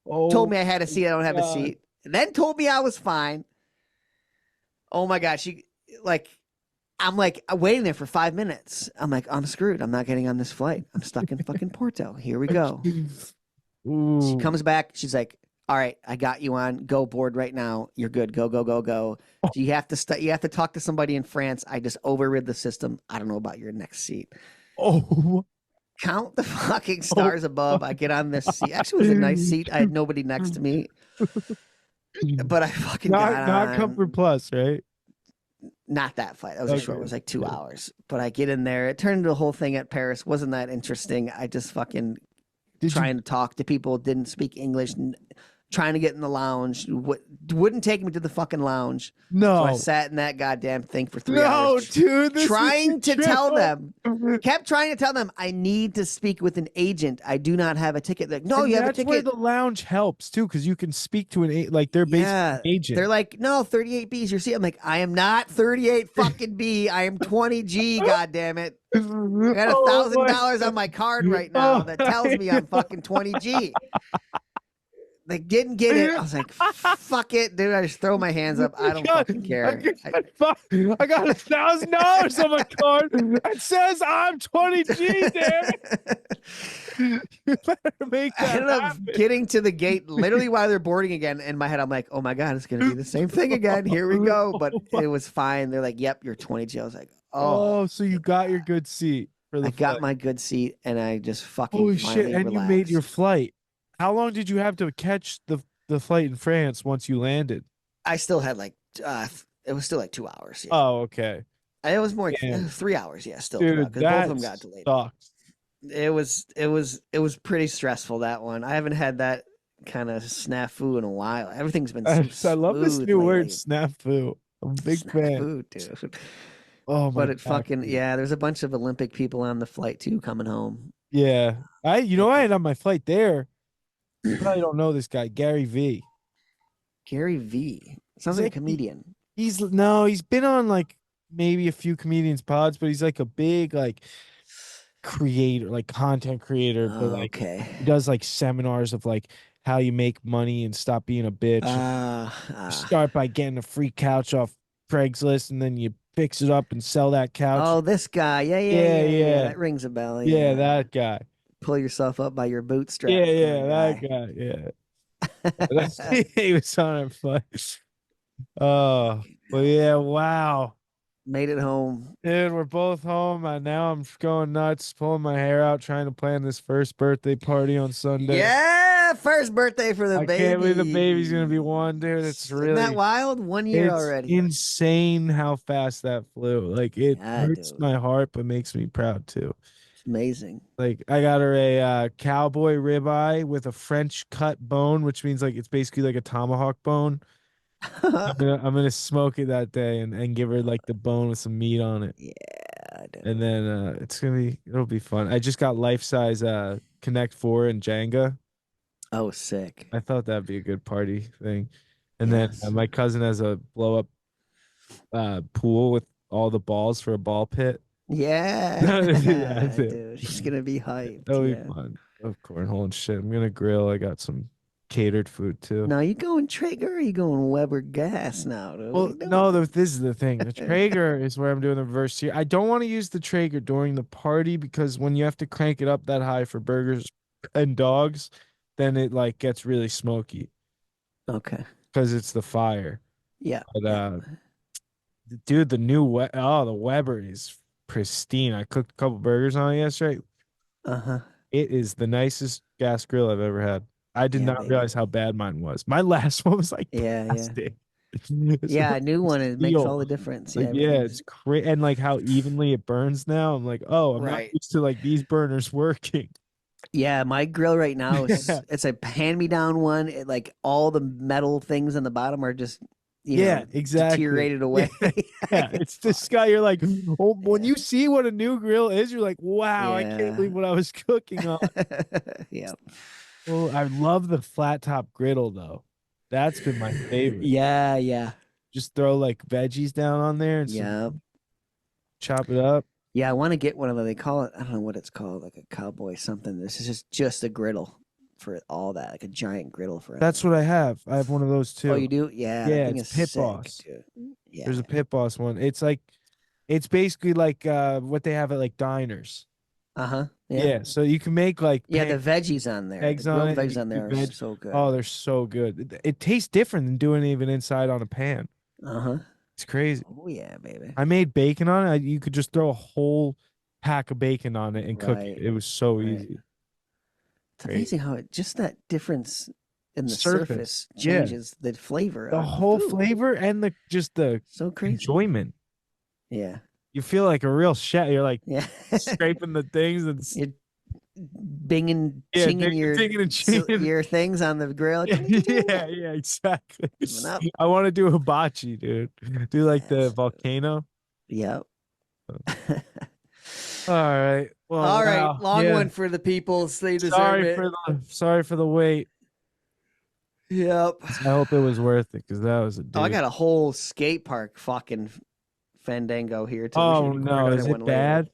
Oh, Told me I had a seat. I don't have a God. seat. And then told me I was fine. Oh my God. I'm waiting there for 5 minutes. I'm like, I'm screwed. I'm not getting on this flight. I'm stuck in fucking Porto. Here we go. Ooh. She comes back. She's like, all right, I got you on. Go board right now. You're good. Go, go, go, go. You have to you have to talk to somebody in France. I just overrid the system. I don't know about your next seat. Oh, Count the fucking stars above. I get on this seat. Actually, it was a nice seat. I had nobody next to me. But I fucking got on. Not Comfort Plus, right? Not that flight. That was a short. It was like 2 hours. But I get in there. It turned into a whole thing at Paris. Wasn't that interesting? I just fucking trying to talk to people. Didn't speak English. Trying to get in the lounge. Wouldn't take me to the fucking lounge. No. So I sat in that goddamn thing for 3 hours. No, dude. Trying to tell them. Kept trying to tell them I need to speak with an agent. I do not have a ticket. Like, no, you have a ticket. That's where the lounge helps too, because you can speak to like they're basically an agent. They're like, no, 38B is your seat. I'm like, I am not 38 fucking B. I am 20G. God damn it! I got $1,000 on my card right now that tells me I'm fucking 20G. They didn't get it. I was like, fuck it, dude. I just throw my hands up. I don't fucking care. I got $1,000 on my card that says I'm 20G, damn it. You better make that I ended up getting to the gate literally while they're boarding again. In my head, I'm like, oh my God, it's going to be the same thing again. Here we go. But it was fine. They're like, yep, you're 20G. I was like, oh. So you got your good seat for the I got my good seat and I just fucking holy shit, and relaxed. you made your flight. How long did you have to catch the flight in France once you landed? I still had like it was still like 2 hours. Yeah. Oh, okay. It was more 3 hours. Yeah, still. Dude, because both of them got delayed. Sucks. It was pretty stressful, that one. I haven't had that kind of snafu in a while. Everything's been so I love this new lately. word, snafu. I'm a big fan. Dude. Oh my But it fucking there's a bunch of Olympic people on the flight too coming home. Yeah. I had on my flight there. You probably don't know this guy, Gary V. Gary V. Sounds like a comedian. He's been on like maybe a few comedians pods, but he's like a big like creator, like content creator. But like he does like seminars of like how you make money and stop being a bitch. You start by getting a free couch off Craigslist and then you fix it up and sell that couch. Oh, this guy. Yeah. That rings a bell. Yeah, that guy. Pull yourself up by your bootstraps. That guy. Yeah. He was on our flight. Oh, well, yeah. Wow. Made it home. Dude, we're both home. And now I'm going nuts, pulling my hair out, trying to plan this first birthday party on Sunday. Yeah, first birthday for the baby. I can't believe the baby's gonna be one, dude. It's really Isn't that wild. 1 year already. Insane how fast that flew. Like it hurts my heart, but makes me proud too. Amazing. Like I got her a cowboy ribeye with a French cut bone, which means like it's basically like a tomahawk bone. I'm gonna smoke it that day and give her like the bone with some meat on it. Yeah, dude. And then it'll be fun. I just got life size Connect 4 and Jenga. Oh, sick. I thought that'd be a good party thing. And then my cousin has a blow up pool with all the balls for a ball pit. Yeah, dude, she's gonna be hyped. That'll be fun. Oh, cornhole and shit. I'm gonna grill. I got some catered food too. Now you going Traeger or you going Weber gas now, dude? Well, no, this is the thing. The Traeger is where I'm doing the reverse here. I don't want to use the Traeger during the party because when you have to crank it up that high for burgers and dogs, then it like gets really smoky. Okay. Because it's the fire. Yeah. But dude, the Weber is pristine. I cooked a couple burgers on it yesterday. It is the nicest gas grill I've ever had. I did not realize how bad mine was. My last one was like plastic. Yeah, a new one, it makes all the difference. Like, it's great. And like how evenly it burns now. I'm like, oh, I'm not used to like these burners working. Yeah, my grill right now is it's a hand-me-down one. Like all the metal things on the bottom are just exactly. deteriorated away. Yeah, it's this guy. You're like, oh, when you see what a new grill is, you're like, wow, I can't believe what I was cooking on. Yeah. Oh, I love the flat top griddle though. That's been my favorite. Yeah. Just throw like veggies down on there and chop it up. Yeah, I want to get one of them. They call it, I don't know what it's called, like a cowboy something. This is just a griddle for all that, like a giant griddle for That's what I have. I have one of those too. Oh, you do? Yeah. Yeah, that thing it's is Pit sick, Boss. dude. Yeah. There's a Pit Boss one. It's basically like what they have at like diners. Uh-huh. Yeah. So you can make like the veggies on there. Eggs the on grilled it. veggies on there are so good. Oh, they're so good. It tastes different than doing it even inside on a pan. Uh-huh. It's crazy. Oh yeah, baby. I made bacon on it. You could just throw a whole pack of bacon on it and cook it. It was so easy. It's amazing how just that difference in the surface changes the flavor. The whole flavor and the so crazy enjoyment. Yeah. You feel like a real chef. You're like scraping the things and you're chinging your things on the grill. Yeah, exactly. I want to do hibachi, dude. Do like the volcano. Yep. All right. Well, all right. Long one for the people. They deserve it. Sorry for the wait. Yep. I hope it was worth it because that was a dude. Oh, I got a whole skate park fucking fandango here. Oh no, is it bad?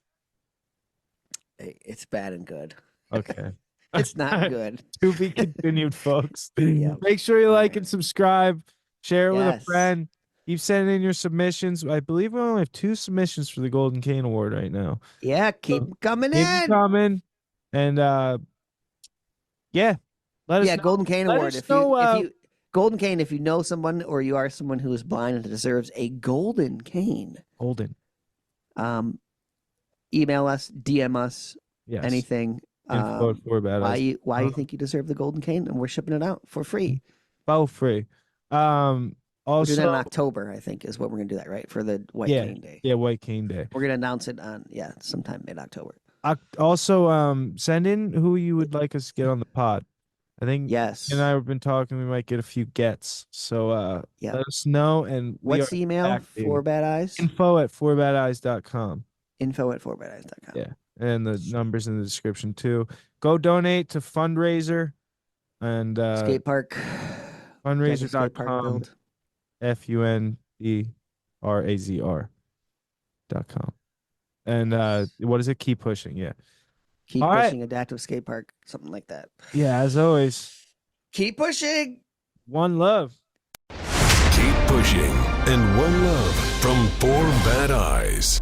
It's bad and good. Okay. It's not good. To be continued, folks. Yep. Make sure you like and subscribe. Share it with a friend. Keep sending in your submissions. I believe we only have 2 submissions for the Golden Cane Award right now. Yeah, keep coming keep in. Coming. And let us know. Golden Cane Award. If you Golden Cane, if you know someone or you are someone who is blind and deserves a golden cane. Golden. Email us, DM us, anything. Info at 4BadEyes. Why you think you deserve the golden cane, and we're shipping it out for free. For free. Also, we'll do that in October, I think, is what we're gonna do that, right? For the White Cane Day. Yeah, White Cane Day. We're gonna announce it on sometime mid-October. Also, send in who you would like us to get on the pod. I think yes. And I have been talking. We might get a few gets. So let us know. And what's the email? 4BadEyes? Info at 4badeyes.com. Info at 4badeyes.com. Yeah. And the numbers in the description too. Go donate to fundraiser and skate park. Fundraiser.com. FUNDRAZR.com. And what is it? Keep pushing. Yeah. Keep pushing adaptive skate park. Something like that. Yeah, as always. Keep pushing. One love. Keep pushing and one love from 4 Bad Eyes.